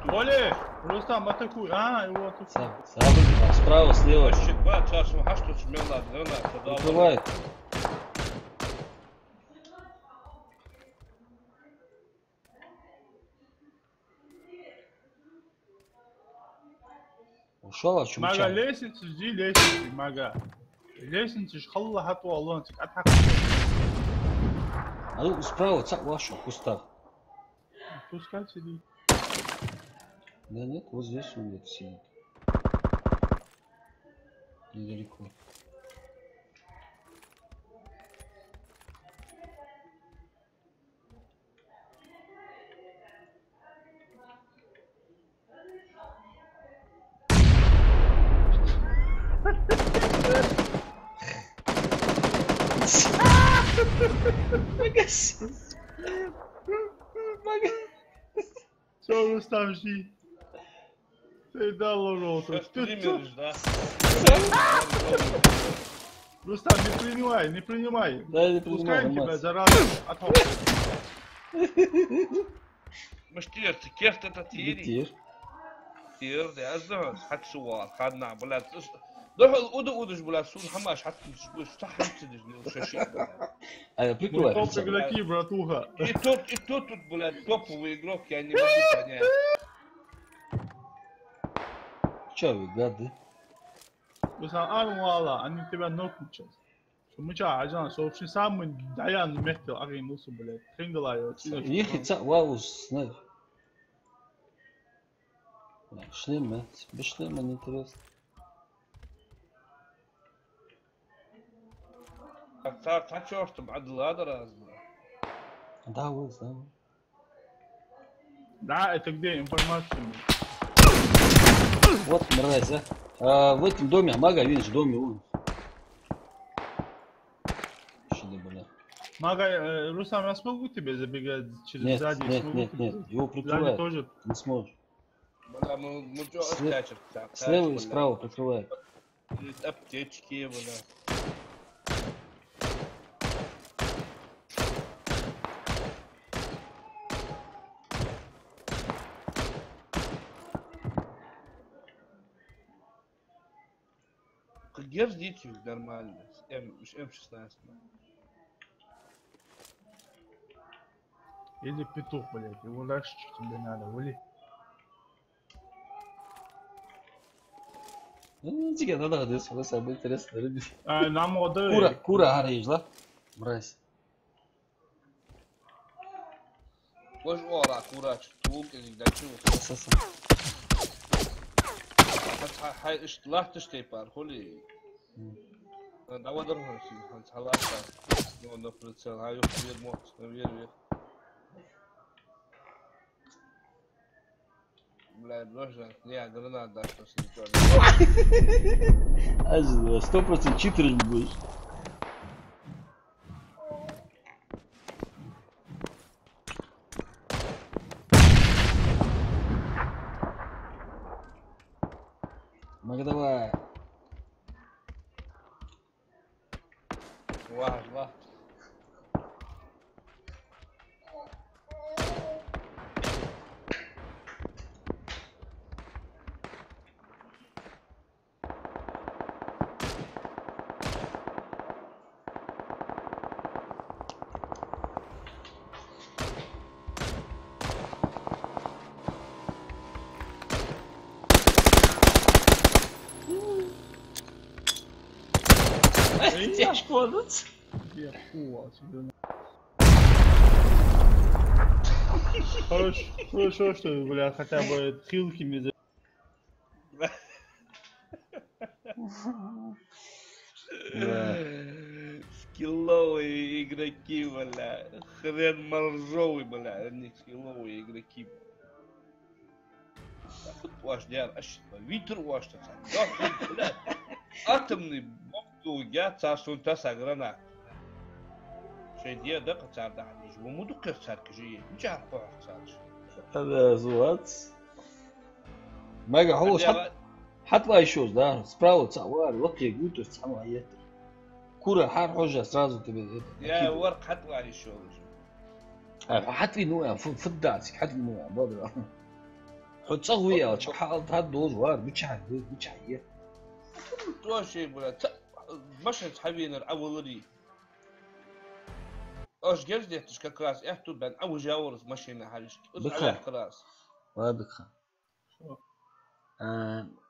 Оли, Рустам, атакуй. А, его атакуй. Справа, слева. Открывает. Ушел, а чё Мага мчал? лестница, жди лестницы, мага. Лестница, халла хату алончик, атаку. А ну, справа, цак вашу, в кустах. Пускай сидит. Да нет, вот здесь он где-то сидит. Недалеко. Все, Рустам, жди. Ты дал урок. Рустам, не принимай. Да, не Пускай принимай, тебя Мас. заразу. مش تير كيف تتيري كتير. تير ده أزهر حد سوار خدنا بلاد روح أودش بلاد سون حماش حتى مش صح تدش وشاشي على فكرة واحد Топ игроки, братуха. и тот тут бля топовый игрок я не могу понять. Чё вы, гады? مثلا والله اني تبع نوكتشز شو مش عجان شو شو سام دايان مهتو اغي نوسو بلا خنجلايو Ехать вау, знаешь. Шлема, без шлема не интересно. صار شورت معدل هذا راس Да, вот, да. да это где информация Вот мразь, а. В этом доме, мага, видишь, в доме он. Что ли, бля? мага Русам я смогу тебе забегать через Нет, сзади нет, смогу нет, тебе нет, его сзади прикрывает. тоже Не сможешь. بلا مجو استاجر Слева и справа прикрывает. аптечки бля Где дичь нормально? Мش М16. или петух блять его дальше что тебе надо вали Ну, тебе надо здесь, вы самое интересное любишь. нам вода Кура арыешь, да? Мразь. Boş ora kuraç tuğuk ezikden çıvık. Сосо. Hay iştilah tişteypar holi. Davadır mı şey? Hans halaka. Ne onda pritsel hay yok bir mot. Bir. Блядь, боже, не, граната, что с ним тоже. Аж 100% читерить будешь. Мага, давай. Важно. Тяжко, да? я фу тебе хорошо что бля хотя бы хилки не за Скилловые игроки, бля. Хрен моржовый, бля. Они скилловые игроки. Вождя, Витер вождь, бля. Атомный бог тугя царствует таса гранат. Шедья да кацар да они же муду кацар кижи. Ничего пахцаш. هذا زوات. Мага, холос, حتى еще, да, справа цавар, вот я говорю, то есть самое это. Кура хар хожа сразу тебе это. يا ورق حتى على الشغل. حتى نوع فداتك حتى نوع بدر. حط صغوية حاط هاد دوز وار بتشعل بتشعل. تو شيء بلا مش حبينا الأولي. اش جلدتش كراس احتو بان او جاورز ماشينا حالش. بخير. كراس. Ладно.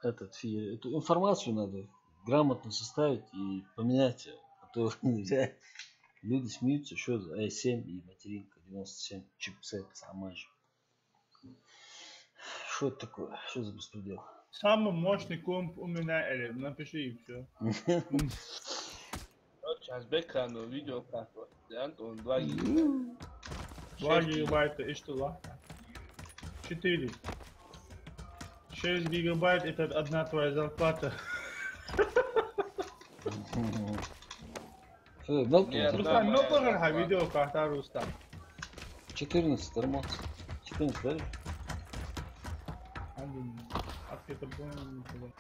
Этот эту информацию надо грамотно составить и поменять, а то люди смеются, что за i7 и материнка 97 чипсет сама же. Что это такое? Что за беспредел? самый мощный комп у меня или напиши и все Сейчас бэкграунд видео карту. Он 2 гига. 2 гигабайта и что лахта 4 6 гигабайт это одна твоя зарплата Рустам, ну пожалуйста, видео карта Рустам 14 тормоз. 14, да? это было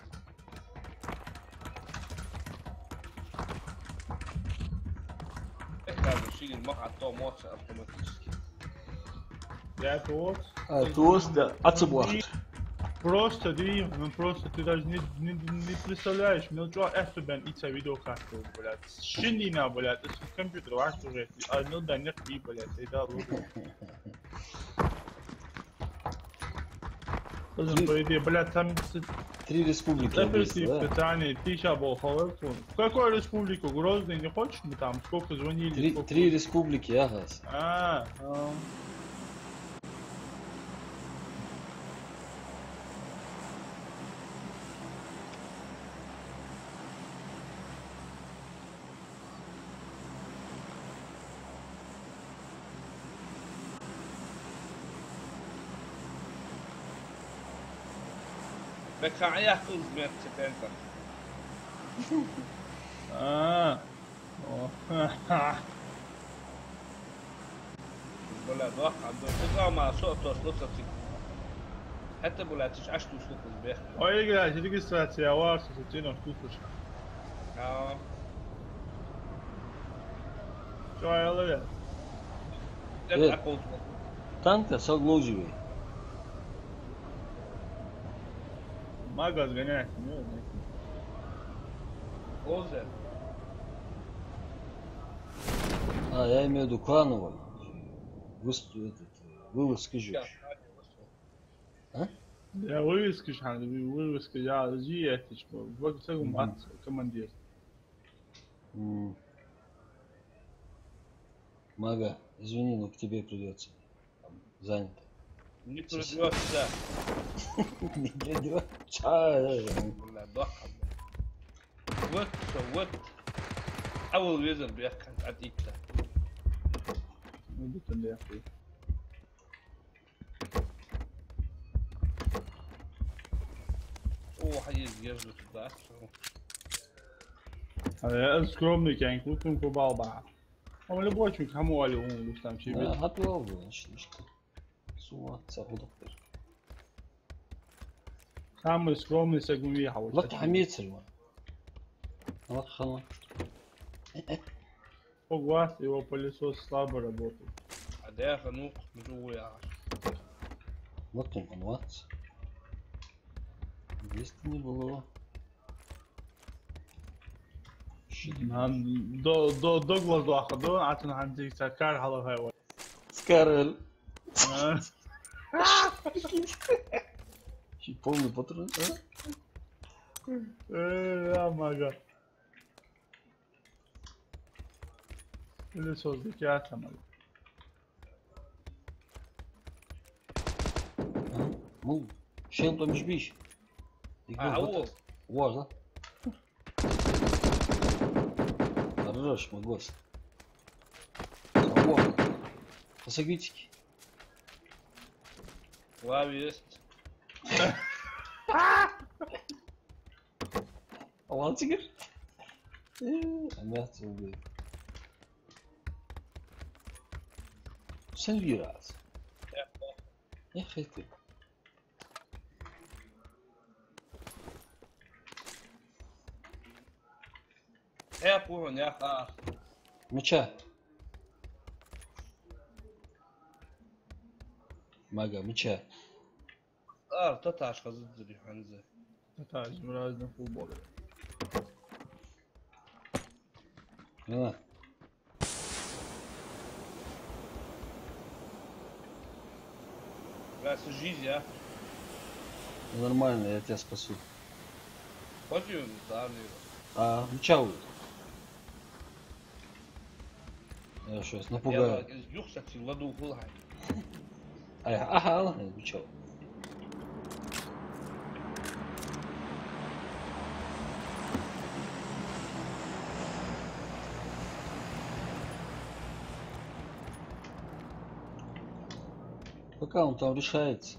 Бэкграунд шили махато моца автоматически. Я вот. А, тост, да. Ацеблахт. Просто, Дим, ну просто ты даже не представляешь, ну что это бен ица видеокарту, блядь. Шиндина, блядь, это компьютер ваш уже, а ну да нет, блядь, это лучше. По идее, блядь, там 3 республики это области, да? питание, ты сейчас был холодный. В какой республику? Грозный, не хочешь мы там? Сколько звонили? 3 республики, ага. А, Bekaya hizmet çetenler. ولا واقع بتقع مع سقطة سلطة حتى ولا تشعش تسلط الباخ. Olha, que registracija, ja vas se cijenom slušaš. Ja, Čo je leve? det Ja. är coolt. Танка соглозивый. Magaz ga neki, ne neki. Ozer. А, я имею в виду клановый. Вывоз скажешь. Ja, vojviskiš, han, vojviskiš, ja, žijetiš, vak se mat, komandir. Мага, извини, но к тебе придется. Там, занято. Не придется. Не придется. ولا ضخم. وقت أول وزن بيحكي عن إيكلا. Ne bitan da yapayım. أوه حيز يرجع تبعت. Ja, skromnik, ja, kutum ko balba. Ama ne boş çünkü hamu ali onu ustam şey Да, bir. готов, значит, что. Сума, сахудоктор. Самый скромный сегуи хаву. لك حميت الما. لك خلاص. Погвас, его пылесос слабо работает. أداة خنوق مجوي عاش. Вот он, конват. Здесь не было. До воздуха, до атон ханти сакар хало хайва. Скарел. Полный патрон. Амага. Пылесос дикятамал. Ну, чем там жбишь? أهو. Важно. Хорош, мой гость. Свободно. Посагитики. وابيست. Алантигер? Амят убил. Sen biraz. Эх, ты. يا بون يا خاص. Меча. Мага, меча. تتعش خزدري حنزة. Tataj, mrazno futbol. Гранат. بس جيز يا. Ну, нормально, я тебя спасу. خذي ونطالي. А, меча вот. Я сейчас напугаю. يخسر في الوضوء كلها. Ага, ладно, меча. Пока он там решается.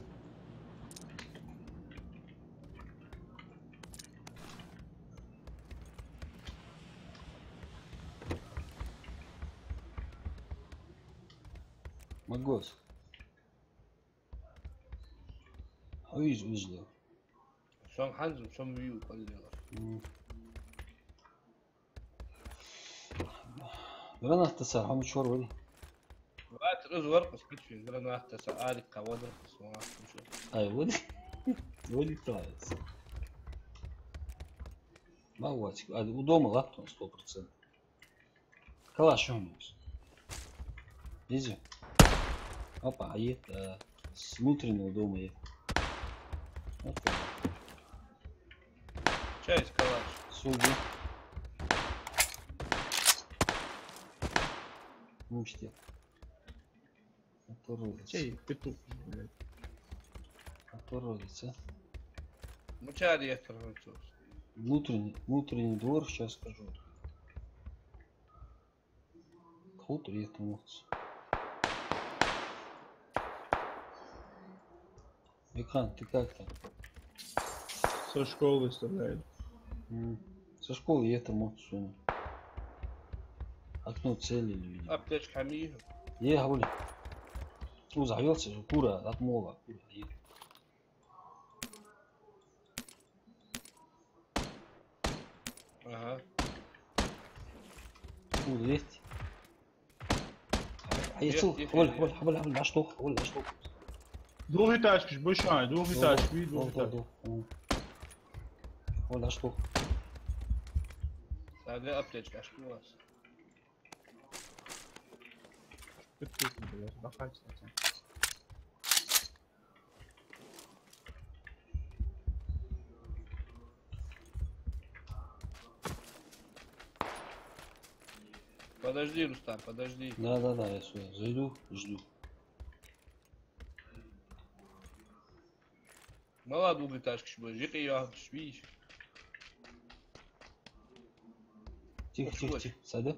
Магос. Uyuz uzlu. Son حنزم son büyük kalıyorlar. Granat da sar, hamı çor var. Бать, разворот, скачивай, граната, арик, кого-то, Ай, вот. Вот и нравится. Маватик. А у дома лаптон 100%. Калаш он. Изи. Опа, а это с внутреннего дома есть. Okay. Часть калаш. Судьи. Ну что? Оторвется. Чей, петух, блядь. Оторвется. Ну, чай реактор, француз. Внутренний двор, сейчас скажу. Ход реактор мутится. Экран, ты как там? Со школы выставляет. Со школы и это мод суну. Окно целили, видимо. Аптечка ми. Я говорю. Завелся же, кура от мола. Ага. Кура есть. А я Есть, цел, есть, Оль, есть. на что? Двухэтажки, большая, двухэтажки, видишь, двухэтажки. Оль, на что? Сага аптечка, что у вас? Петух, блядь, бахать хотя. Подожди, Рустам, подожди. Да, я сюда зайду, жду. Мала двухэтажка, что жик ее, швиш. Тихо. Сады?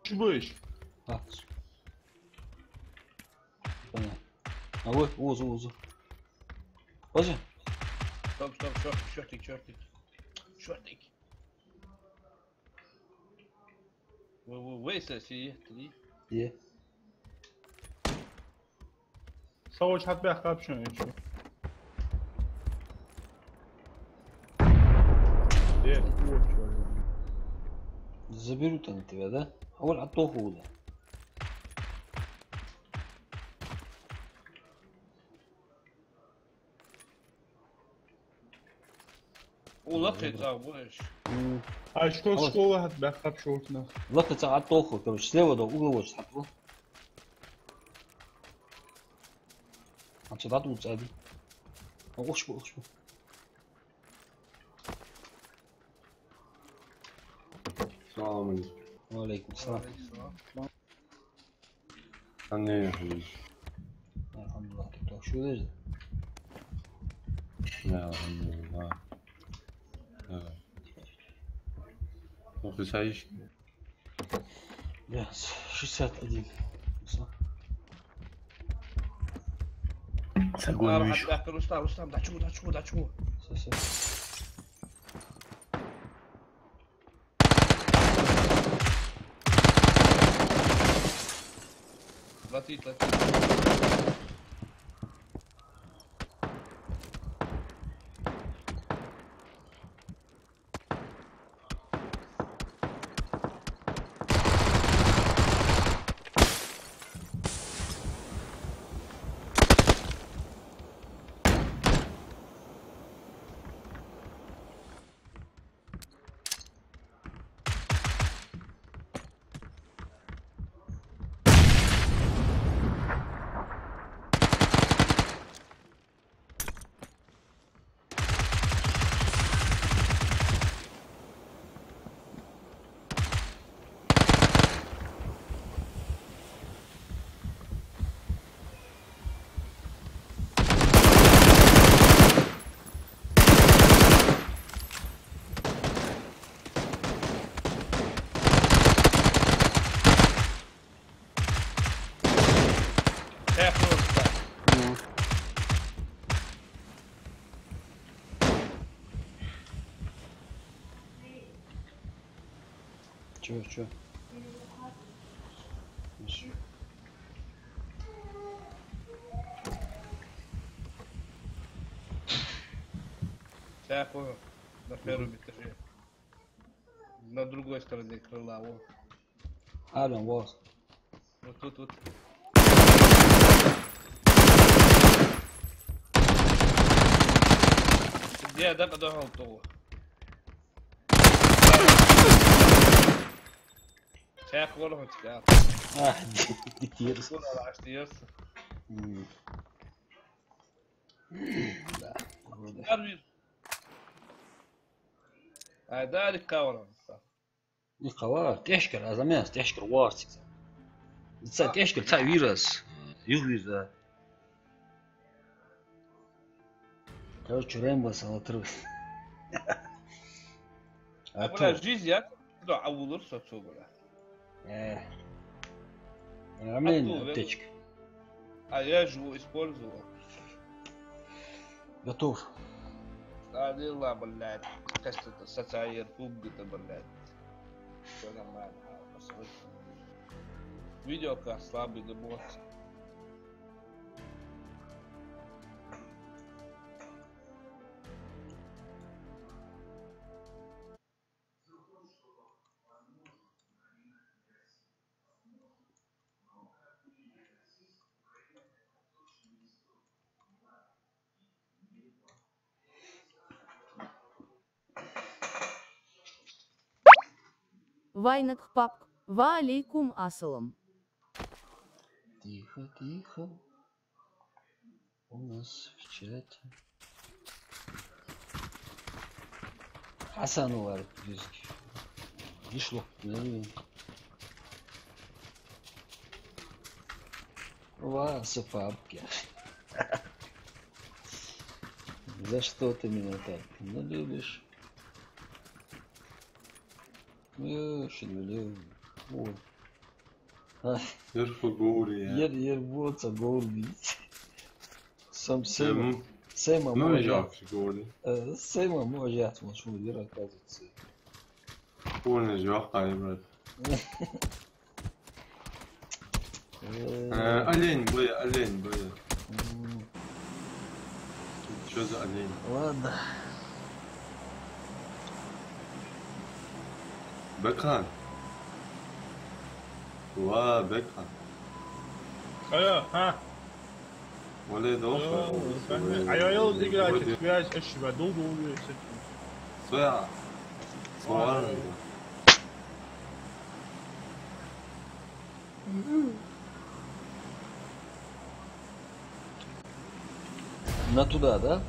Чубыш. А, понятно. А вот, узу. Позже? Стоп, чертик. Вы, соси, три. Е. Savaş hatbək kapşın еще. Вот чё. Заберут они тебя, да? А вот от того да. Улакайца, будешь. А что школа hatbək kapşın? Лакаться от того, короче, слева до угла схватил. А сюда тут сзади. Ош. Салам алейкум. Алейкум салам. Anne yapıyorsun? Elhamdülillah. Так что даже? Ya alhamdulillah. Evet. Okuyayım. Я 61. Sagolmuş. Рустам, дачу. Совсем. Летит. Чё? Я понял. На первом этаже. На другой стороне крыла, вот. Ален, вот. Вот тут вот. Где да подохал того? Чек ворог тебя. А, дитер. Куда остаешься? Да. вроде. Арвир. А да каврам. Нихала, тяжкер, азамяс, тяжкер, варсик. Ца тяжкер, ца вирус. Юг да. Короче, Рэмбо салатры. А Бля, то, жизнь я да авулur сочу бля. рамление, аптечка. А я живу использовал. Готов. А дела, блядь. Кажется, социальный пуб это, блядь. Все нормально. Видео как слабый добор. Вайнак пап. Ва алейкум асалам. Тихо, тихо. У нас в чате. Хасан var düzgün. İş yok. Ne bileyim. Вася, папки. За что ты меня так? Ну, любишь. Şöyle. يرفع قولي يعني. Yer boca golbi. Сам Сэма. Ну, Сэма نجاح قولي. Сэма može atmosfera yer оказывается. هو نجاح قايم. Олень, боя, олень, боя. Что за олень? Ладно. Бекхан. Ва, Бекхан. ها ولا دوفر. عيال دیگه بیاش اشبه دو ست. صيع. صوار. На туда, да?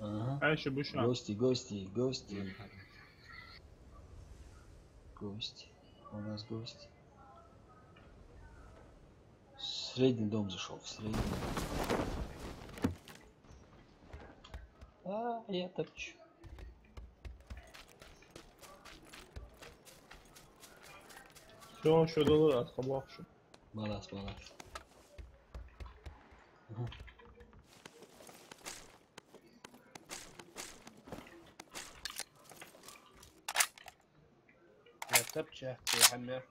Ага. Ayşe bu şu an. Гости. Гости. У нас гости. Средний дом зашел. В средний. А, я топчу. Все, şöyle olur az kabak şu. Балас. Я топча, я хамер.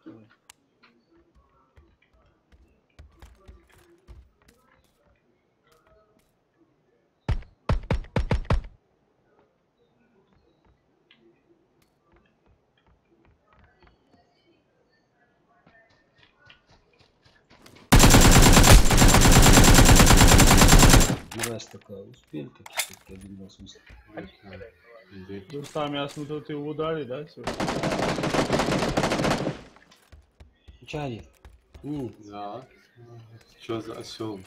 Раз такая успели, так все-таки один раз успели. Dostlar я смотрю, ты его ударил, да? Чари. Да. Что за осел?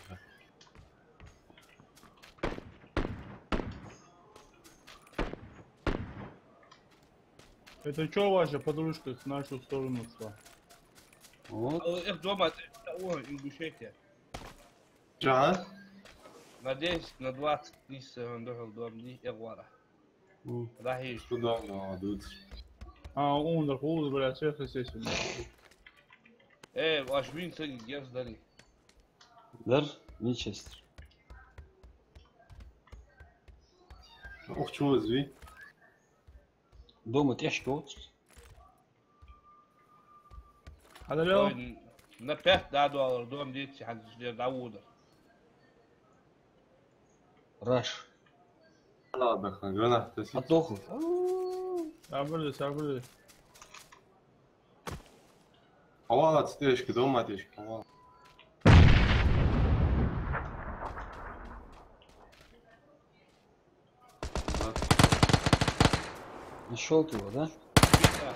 Это что ваша подружка в нашу сторону шла? Вот. Их дома, о, Ингушетия. جعان؟ Надеюсь, на 20 дней он должен дом не Эгвара. Рахиш. شو ضل عدود؟ А, он так улыбается, блядь, всех естественно. Аж Винсен сдали. Дар Винчестер. Ох, чего зви? Дома тяжко вот. هذا اليوم نبهت دادو دوم ديتي حد داوود. Раш. Ладно, гранат. Атоху. صبر Hava at ateşki, dom ateşki. Hava. Нашел ты его, да?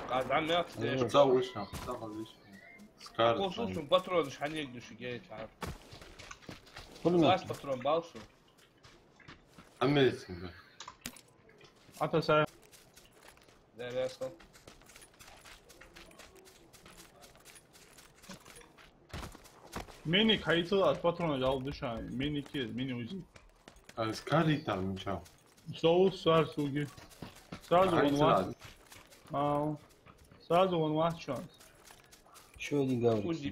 قاعد عم ياخذ Sağ وشنا، sağ وشنا. Скар. خصوصا باترون مش حنيقدر شو جاي تعرف. Пулемет. Лаш патрон балшу. Американ да. حتى ساعة Да, ясно. ميني كايتو الباترون جاوب دشان ميني كيد ميني وجي Скар итам чао. صوص صار سوقي сразу он вас сразу он вас шанс Еще один Узи.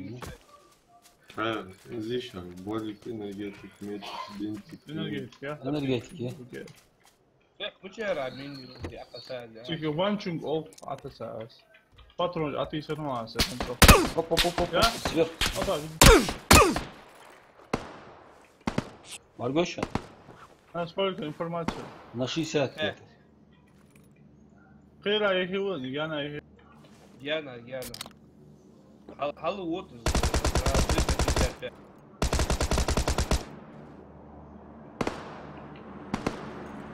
говорит. Зиша, болик, энергетик, меч, бинтик. энергетик я Энергетики. Бучера مني ودي أقصى. تيجي وانشونج اوف حتى ساعة باترون أعطيه سنة واسع Оп, оп, оп, оп. Я? Сверху. Маргоша, أنا сколько информацию на 60 где-то. غير أي هو أنا أي Яна. Халу вот.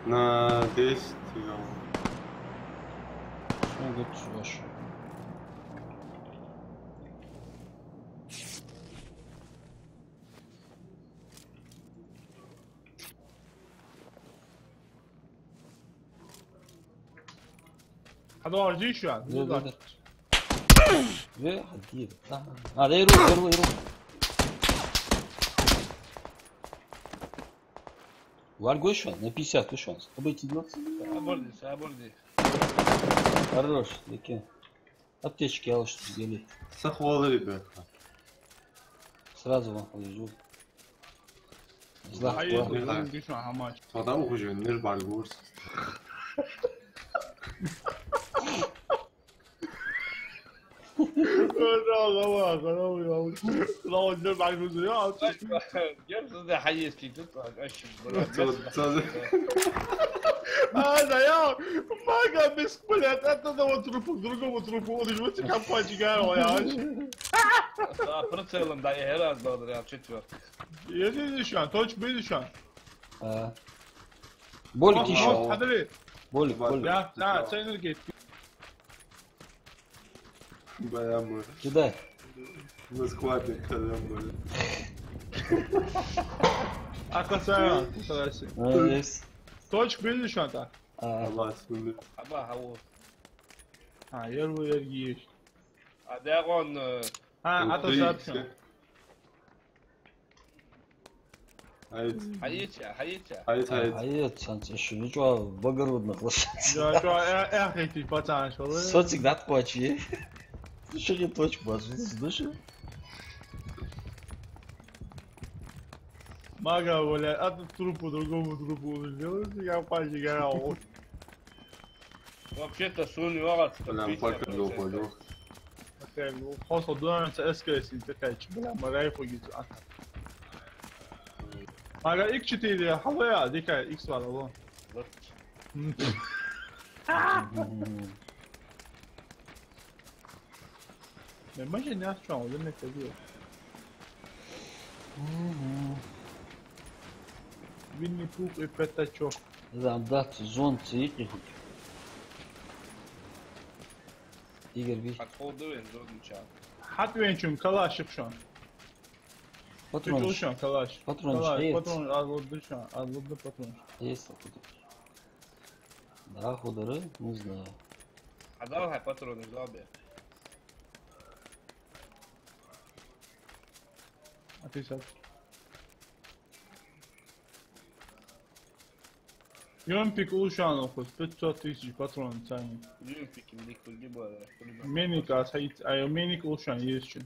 На 10. Что говорит, ваш? هذا ورجي شو يعني Да. Ve hadi. Hadi yürü. Var гош на 50 ты шанс. Обойти 20. Аборди. Хорош, таки. Аптечки алыш гели. Сахвалы, ребята. Сразу вам повезу. Злах. هاي يقولون شو هماش Adam okuyor, nirbar gurs. لا ندير معك فيديوهات جرب ده حيز كي تطلع اشوف. هذا يا ما قام بسكولات انت ده وتروفو другому труфу вот компания говорят Прицелом да я раз был да четвертый. я не еще точно видишь Болик еще. смотри Болик. я да ценер гейт Bayağı Кидай. на складе колем. акасая красиво Молодец. точно видишь это Allah sınır. Aba havo. يروي يرجيش Adagon это сообщение Hayır. Hayır, sen şunu çok благородных лошадей. я что эхти пацан что ли Социк да твочи. Что не точку базу, слышишь? Мага, бля, от трупу другому трупу сделайте, я пальчик горал. вообще-то сунь ворот. Lan bakın yok. خاصة دوران اسكريسي تكايش بلا مرايف وجيت Aga ilk çiteyi havaya dikkat X var oğlum. Imagine что он не ходил. Винни Пух и Пятачок. Да, зон цветник. Игорь, видишь? Подходу и зодничал. Hat wençum kalaşık şu an. Патрон. Tutul şu an kalaş. Патрон Kalaş, есть. patron azladı şu an. Azladı patron. Есть откуда. Да, худоры, не знаю. А давай патроны забе. А ты сейчас. Yönpik oluşan okuz. 500 tысяч patron ценник. Люмпики ликвиди было. Menik az hayit. Ay menik oluşan yer için.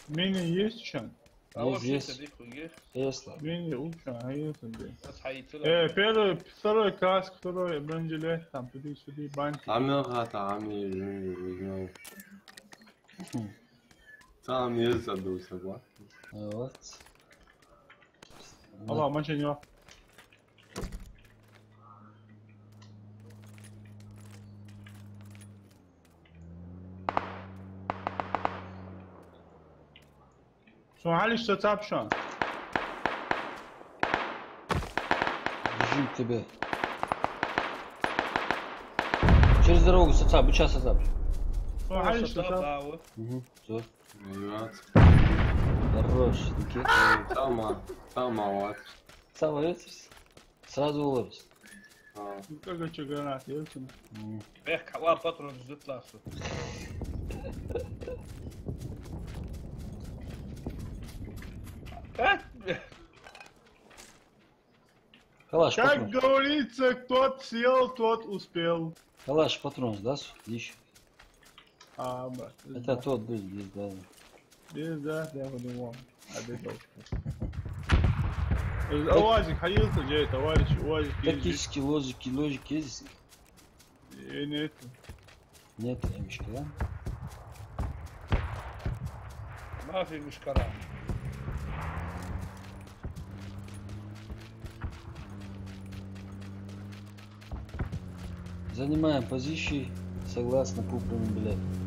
Mini есть schon. أول شيء есть. تديك ويجيك Если. Mini уже, а есть здесь. بس حيطلع Второй каск, второй бронежилет, там туди-сюди, банки. عمي عمي Tamam yazsa da olsa bak. Вот. Allah машине var. Şu an işte tap şu an. Бежим к тебе. Через дорогу сацап, сейчас сацап. Şu an işte tap. دعوة Угу, все. Evet. Хорош. Никит. Tamam var. Сам валится. Сразу уловится. Ha. Как эти гранаты, ёлки. بيحكي حوار بطرون جدت لاسو Калаш, Как патрон. говорится, кто сел, тот успел. Калаш, патрон сдаст? Ищу. А, брат. Это тот был здесь, да. Без, да, я подумал. А ты точка. УАЗик, ходил-то, где товарищ, УАЗик ездит. Тактические лозики есть? И нет. Нет, ямочка, да? ما في مشكلة Занимаем позиции согласно купленным билетам.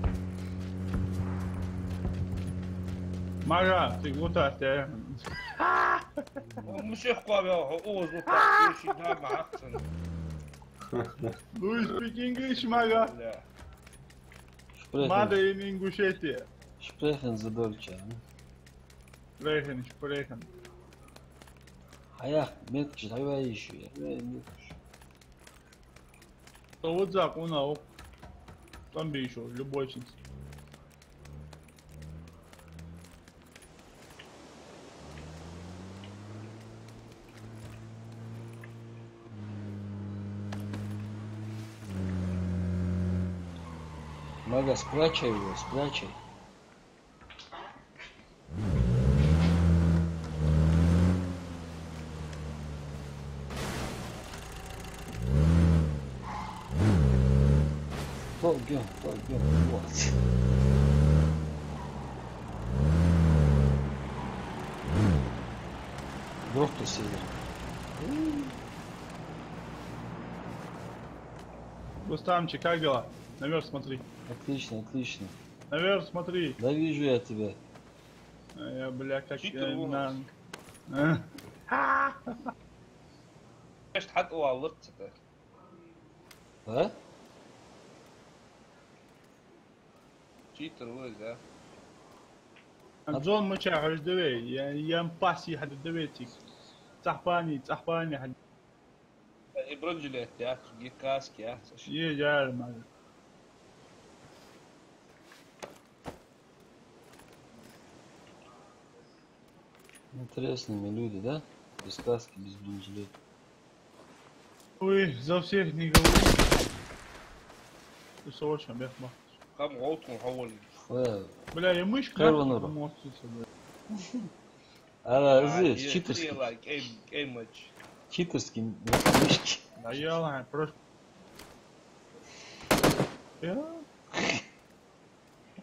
Мага, ты гутаste. مش يحكوا بها حقوق وطاقة شيء ده مع أحسن Do you speak English, Maga? لا Mother Sprechen, in Ingushetia. sprechen Sie Deutsch, ja? Sprechen, sprechen. А я меточь, давай ищу. То вот закон, там бы еще, любой чин. Мага, сплачай его, сплачай. Толгем, вот. Грохнул север. Рустамчик, как дела? Наверх смотри. Отлично, отлично. Наверх смотри. Да вижу я тебя. А я, бля, как... Читер на... ايش تحققوا على اللقطة А? تشيتر ويز Джон мыча, давай, я паси, хад давайте. Цахпани, хад. برجلت يا اخي كاسك يا اخي Е, я, мага. Интересными люди, да? Без каски, без бронежилета. Ой, за всех не говори. Ты срочно, бехма. كم غوطكم حولي Фэ. Бля, я мышка. Первый номер. А здесь читерский. like aim much Читерский мышки. Да я ладно, просто. Я?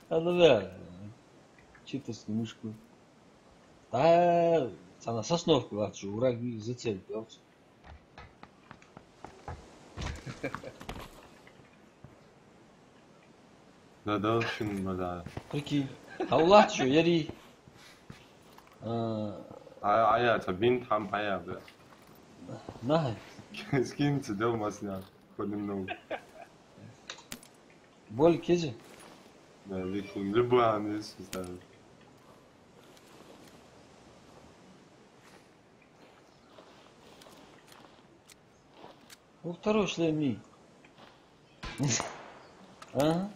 А ну да. Читерский мышку. Да, sana сосновку лучше, враг зацелит, пелся. Da dalışın bada. Прикинь. А улад что, яри. Aya bin tam aya be. На, Keskin çıdılmasın ya. Kodum боль кези. Да, викинг. Любой английский ставит. Ну, второй шлем не. Ага.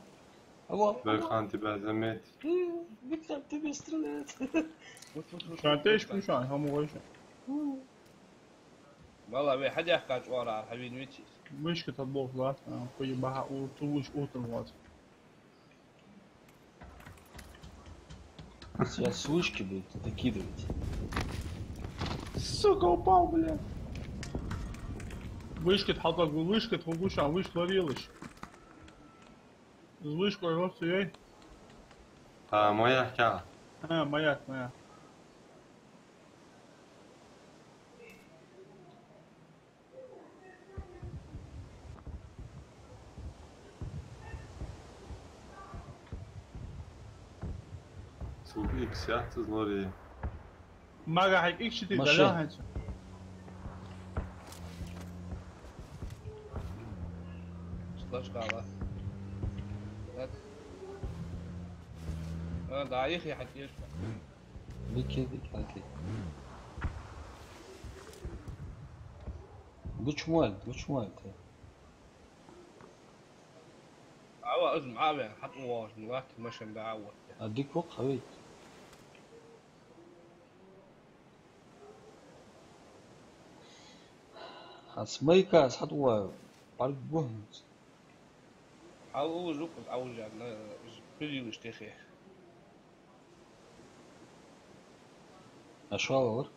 А вот. Berkan тебя заметит. Виктор, тебе стреляет. شانتيش شان هم وش والله بي حد يحكي ورا على حبيبي ويتشي مش كتطبخ لا في بها وطوش اوت الواز Сейчас с вышки будут докидывать. Сука, упал, блядь. Вышки тхалдак, вышки тхугуша, вышла релыш. С вышкой росу ей. моя кя. Моя. Сука, икс яхты знори. Мага хайк икшити Машин. даля ханчо. Слышь, гала. Да, их я хотел. Беки. Гучмаль. عوا أزم عوا حط واش نغات مشن بعوا. اديك وقت حبيبي. هتسميكاس حتوا بارك بوهنز. عوا زوق عوا جانا فيديو اشتخي. اشوار.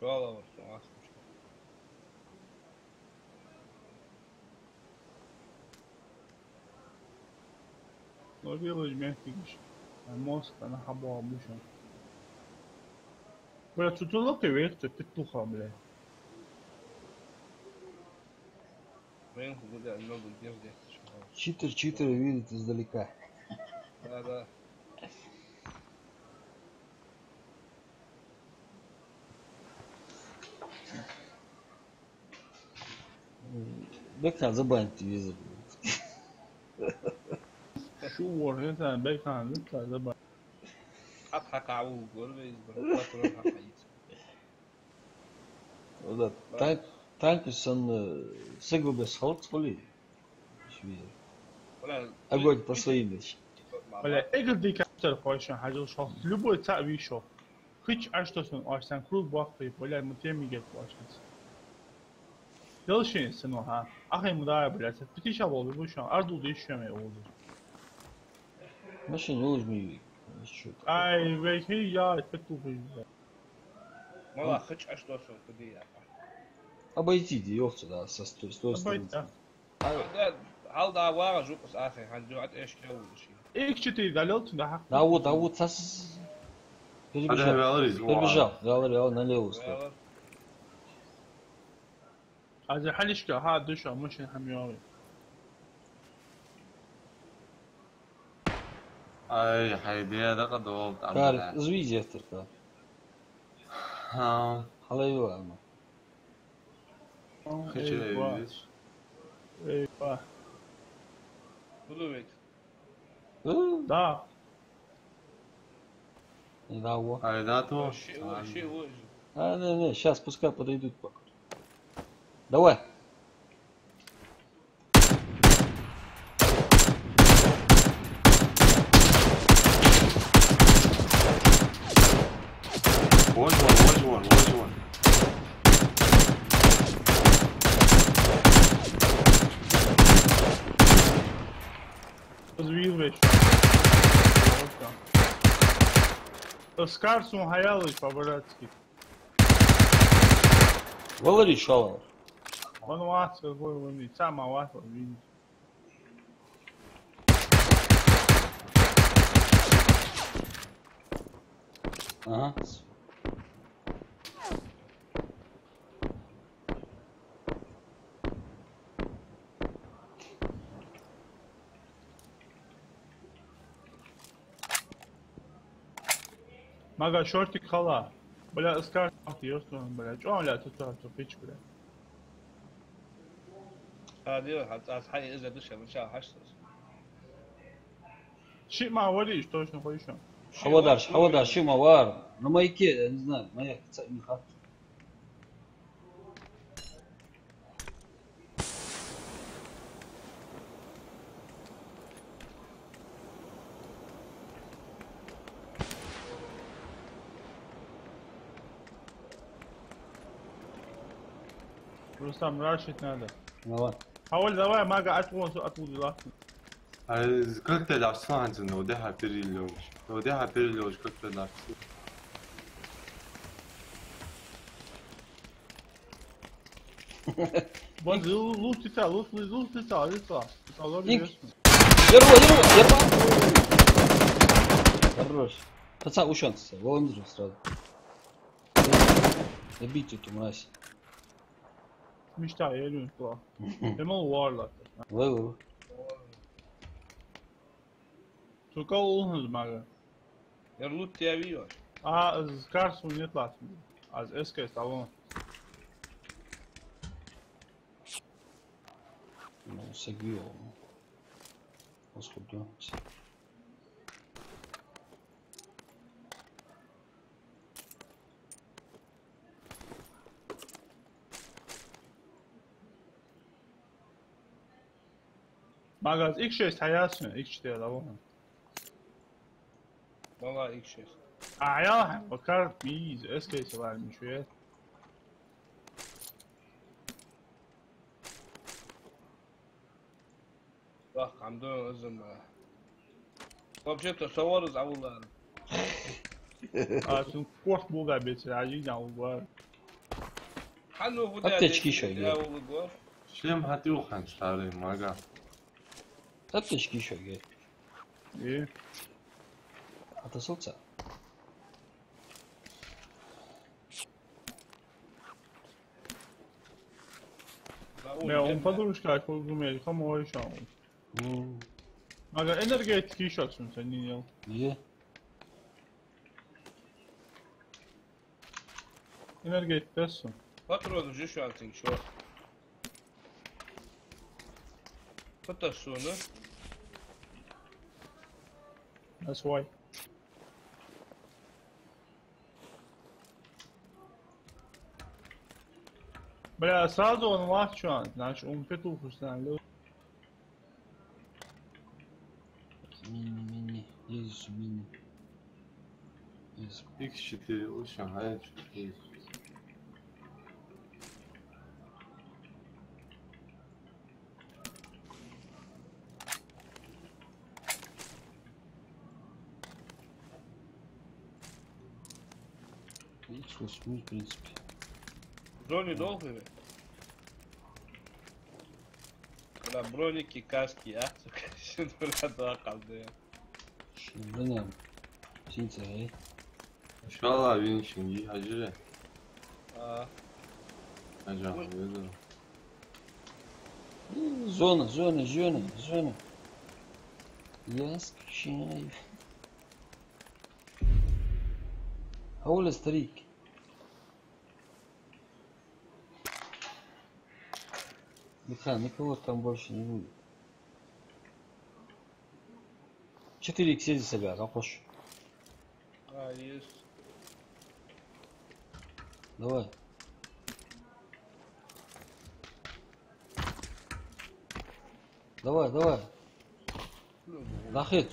شو هذا ورث. Релыш мягкий. Мост, она хабала буша. Блядь, тут локи вверх, петуха, блядь. وين هو بدأ النوم الجردة. Читер видит издалека. Да. Бекхан забанить телевизор. شو ورثة بيكان لسه زبا. حق عوا قول بيز بروح حيت. Да, танкусан сыгубес халт фоли. ولا Огонь по своим вещи. Бля, эгл ди каптер خوشن حاجة شخص любой تعبي شو. Hiç açtosun açsan kurul bakıyı böyle mutemi get başlasın. Yalışın sen o ha. Ahı mudaya bilerse bitiş oldu bu şu an. Ardu değişmeye oldu. Машина ужми. Что? Ay belki ya etpetu bu. والله خش أشتوسون كذي. Обойдите, ёпта, да, с той стороны. هل دا واقع جوكس آخر هنجوعت إيش كيلو شيء. İlk çıtıyı dalıltın da hak. А вот сас. Перебежал, говорил, на левую сторону. Az halişke ha düşe muşin hem yağı. Ay, haydi da qadov Кар, извини, авторка. Ha. Халайва, ама. Keçirebiliriz. Eyvah. Буду ведь. Da. Не дало. Ayda to. شيء Не, сейчас пускай подойдут пока. Давай. Вон. Звір вещь. Скарсун хаялыч по-братски. Говори, Шалов. Он вас какой он, сама вас видит. Ага. Мага шортик хала. Бля, скар ёстон, бля. Чё ля тут пич, бля. هذه حي إذا دش من شاء حشتوس. Ши ма вали, что ж хочешь? Хавадар, Шимавар. На маяке, я не знаю, маяк, не хат. Рустам, рашить надо. Давай. Хаваль, давай, мага, отвон, отвуди лахну. Как ты лапсванцы, но де хаперилёж. Но де хаперилёж, как ты лапсванцы. Вот лут летал, лут летал. Инк. Ерва. Хорош. Пацан, ушанцы, волонтер сразу. Добить эту мразь. Мечта, я люблю туда. Эмал Варлок. Вай. Только улныз мага. Я лут тебя вьешь. А с Карсу нет латви. А с СК стало. Ну, сагвил. Восходил. Мага с X6 hayasın. X4 tamam. Valla ilk şey. А я bakar biz eskisi varmış ya. Bak hamdun uzun be. Вообще-то совор завулар. А сын кот буга бети, а жига уга. Хану худа. Аптечки еще есть. Шлем хатюхан старый мага. Аптечки еще есть. И Отосылся. я он подружка кулгумели, кому еще. Мага энергетики еще что-то не ел. Где? Энергетик тессу. Patron уже şu an şu. Fotoğrafını. That's why. Бля, сразу он лачу, значит, он петуху снял. Мини. Есть мини. Есть. X4 ушан, а я X8, в принципе. В зоне долго ли? Да, броники, каски, а? Şimdi daha kaldı ya. Şimdi ne? Синцай. İnşallah benim şimdi hacı. Aa, Hacı abi. Зона. Я скучаю. А Оля старик. Миха, никого там больше не будет. 4 сези себя, запош. есть. Давай. Давай. Дахет.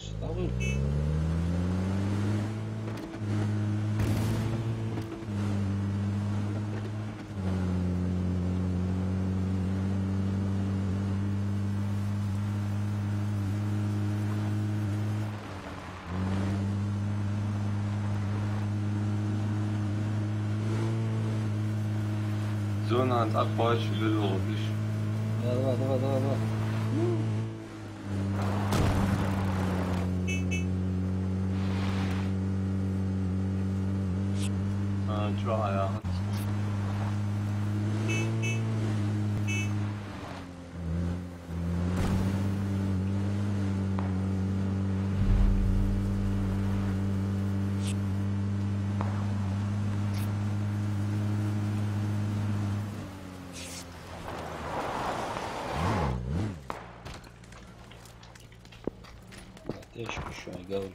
Zona an akbaş böyle olmuş. Давай. Şu ayağın. Я еще говорю.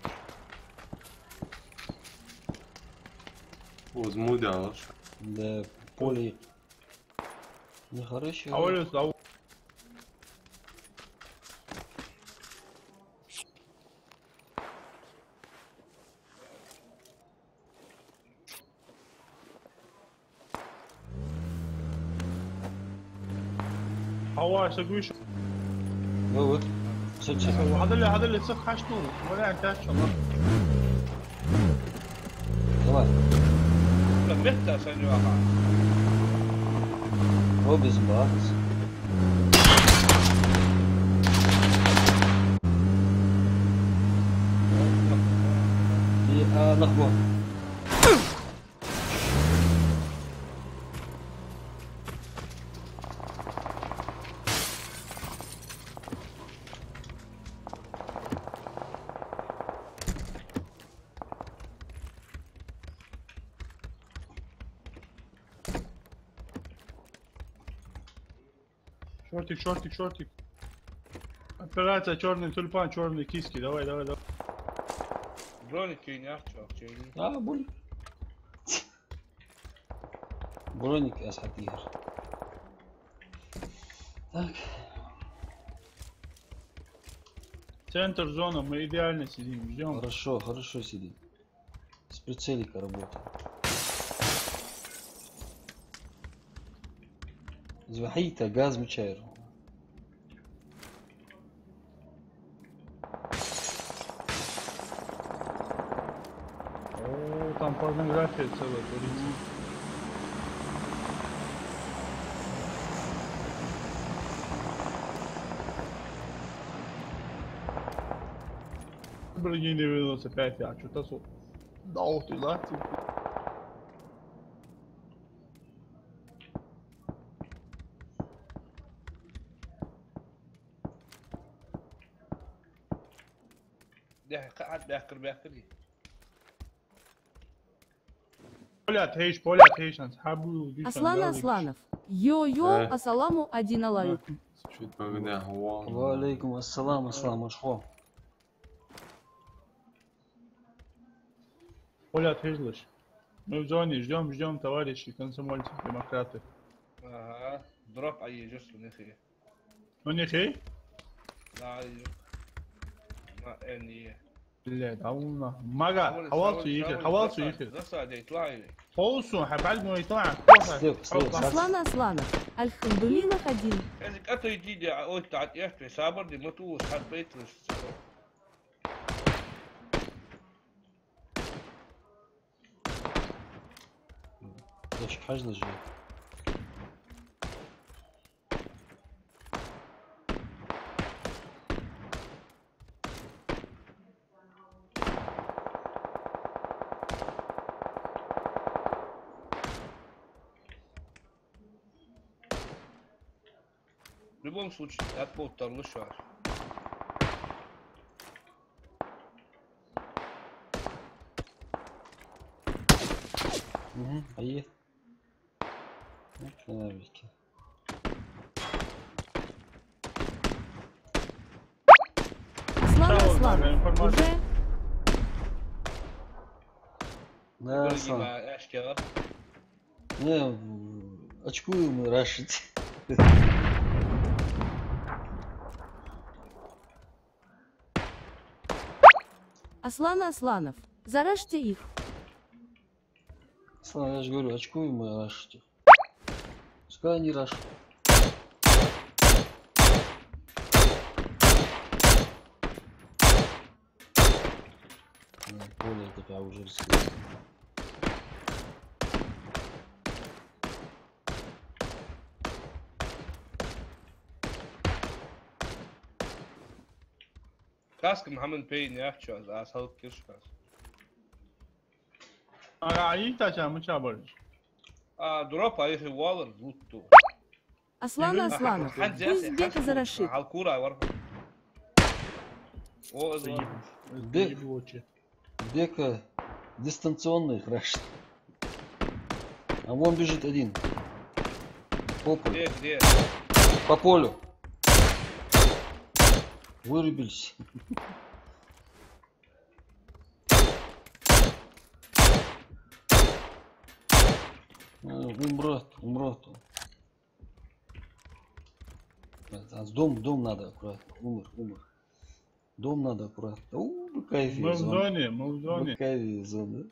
Возьму да. Да, поле нехорошее. А Оля сдал. Hava işte güç. Вот. С Чё. هذا اللي صخ حشته ولا انت شو Давай. متى سنوها Обе сбавились. И нахуй. Шортик. Операция черный тюльпан, черные киски. Давай. بروني كينيا تشوكيني بقول броник اسعد تيجر. Так. Центр зона, мы идеально сидим, ждем. Хорошо сидит. С прицелика работаем. Звахита, газ мечайр. О, там порнография целая творится. Блин, 95, я что-то дал ты, да? ده قاعد بياكل Поля тейш, асхабу. Аслан Асланов. Йо-йо, ассаламу один алейкум. Чуть погнал. Валейкум ассалам, аслам ашхо. Поля тейшлыш. Мы в зоне ждем, товарищи, комсомольцы, демократы. ага дроп اي جزء نخي Ну не хей? لا ما اني لا دعونا ماجا حوالته يخي بس هذا يطلع لي Olsun, هبعد ما يطلع. Слева. Аслан Асланов. Альхамдулинах один. يعني كاتو يجي او تعت يحكي صابر دي متو حد بيت Ящик хажда живет. В любом случае от полтора лучше. Поехали. Навыки. Аслан Чао, Асланов. информация. Уже Да, Аслан. اشكال Не, очкуем рашить. Аслан Асланов. Заражьте их. Аслан, я же говорю, очкуем рашить. Пускай они рашат. Поле такая уже рискует. كاسك محمد بين يحكي از هاو كيش كاس Aí tá já, muito bom. دروب اي والر زوتو Аслан Асланов. Пусть Бека зарошит. على الكوره ورا о Дека дистанционный рашит. А вон бежит один. По полю. где По полю. Вырубились. Умрет. А с дом надо аккуратно. Умер. Дом надо аккуратно. Кайф. Мы в зоне. Кайф зона.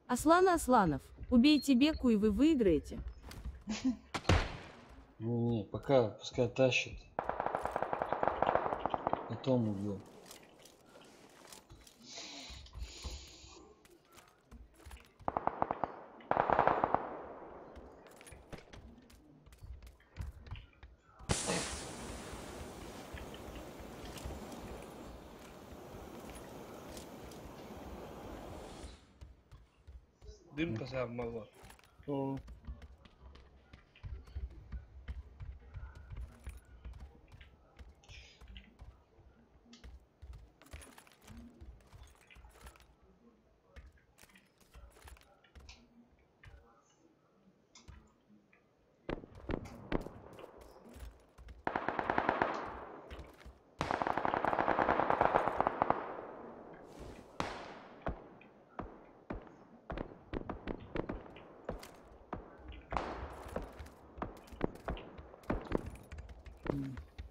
Аслан Асланов, убейте Беку и вы выиграете. Ну не, пока пускай тащит. Потом убьем. Дымка сам мало. О,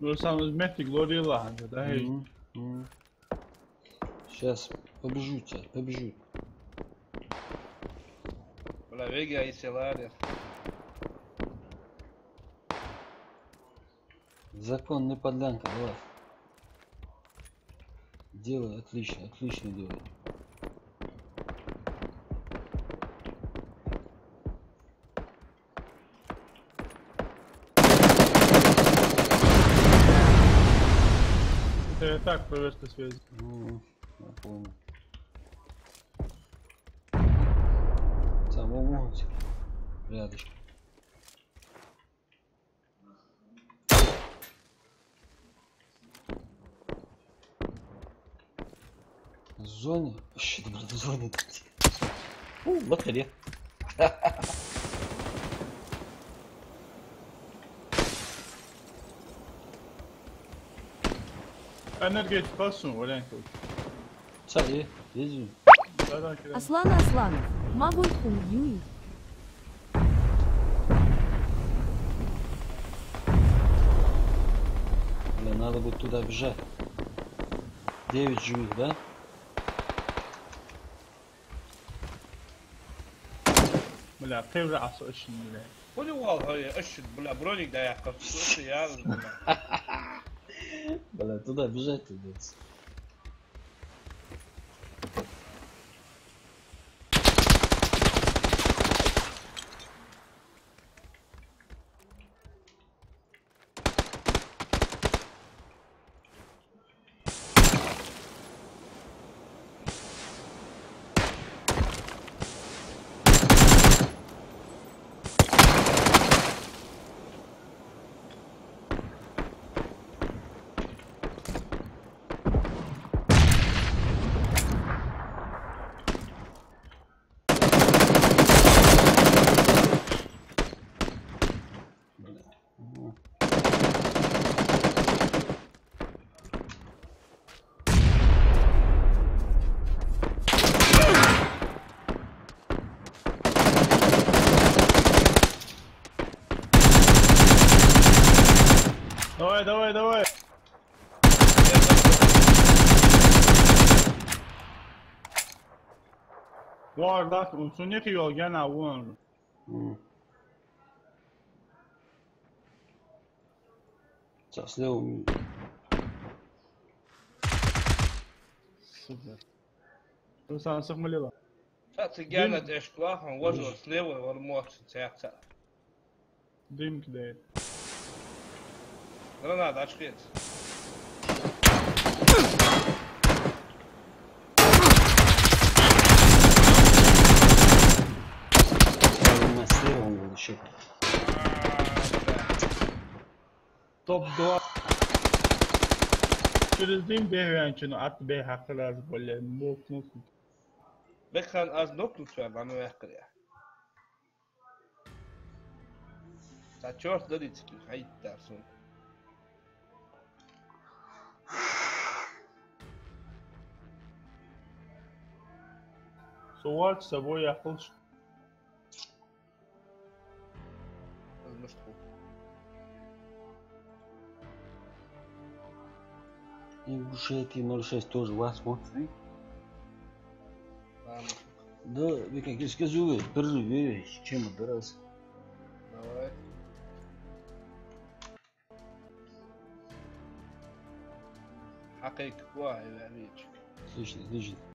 ну сам возьмете Глорила, да, и Сейчас побежу тебя, побежу. Бля, Вега и Селария. Законный подлянка, давай. Делай, отлично, отлично делай. это я так провести связь. Я понял. Самого могут рядышком. В зоне? Вообще, ты, блядь, в зоне. На коре. Энергетик kalsın, ölen koy. Сади, езжу. Zaten kiran. Аслан Асланов, Магой Хум Юи. Бля, надо будет туда бежать. 9 живых, да? Bля, kıvra ası ışın bile. Bu ne wal هاي اشد بلا برونيك ده يحكي في يا Бля, туда бежать придется. Давай, давай, давай. Var bak, usun ne ki yol gene vurun. Сейчас слева. Süper. Bu sana sıkmalı bak. تجانا اشكواهم وجهه سليوي والموت سيحصل Duyum ki değil. граната очкет Слева он был еще. Top doğa. Çözüldüğüm bir yancını at bir hakkı lazım böyle. Mok mok. بكان از نوكل شوية ما يحكي يعني تشورت داري تسكي هاي تارسون Soğuk sabah yakılış. المشطو И уже эти 06 тоже вас смотри. Да, Бека, скажу, переживай, чем отбирался. Давай. حقيقة واعي عليك. Отлично, отлично.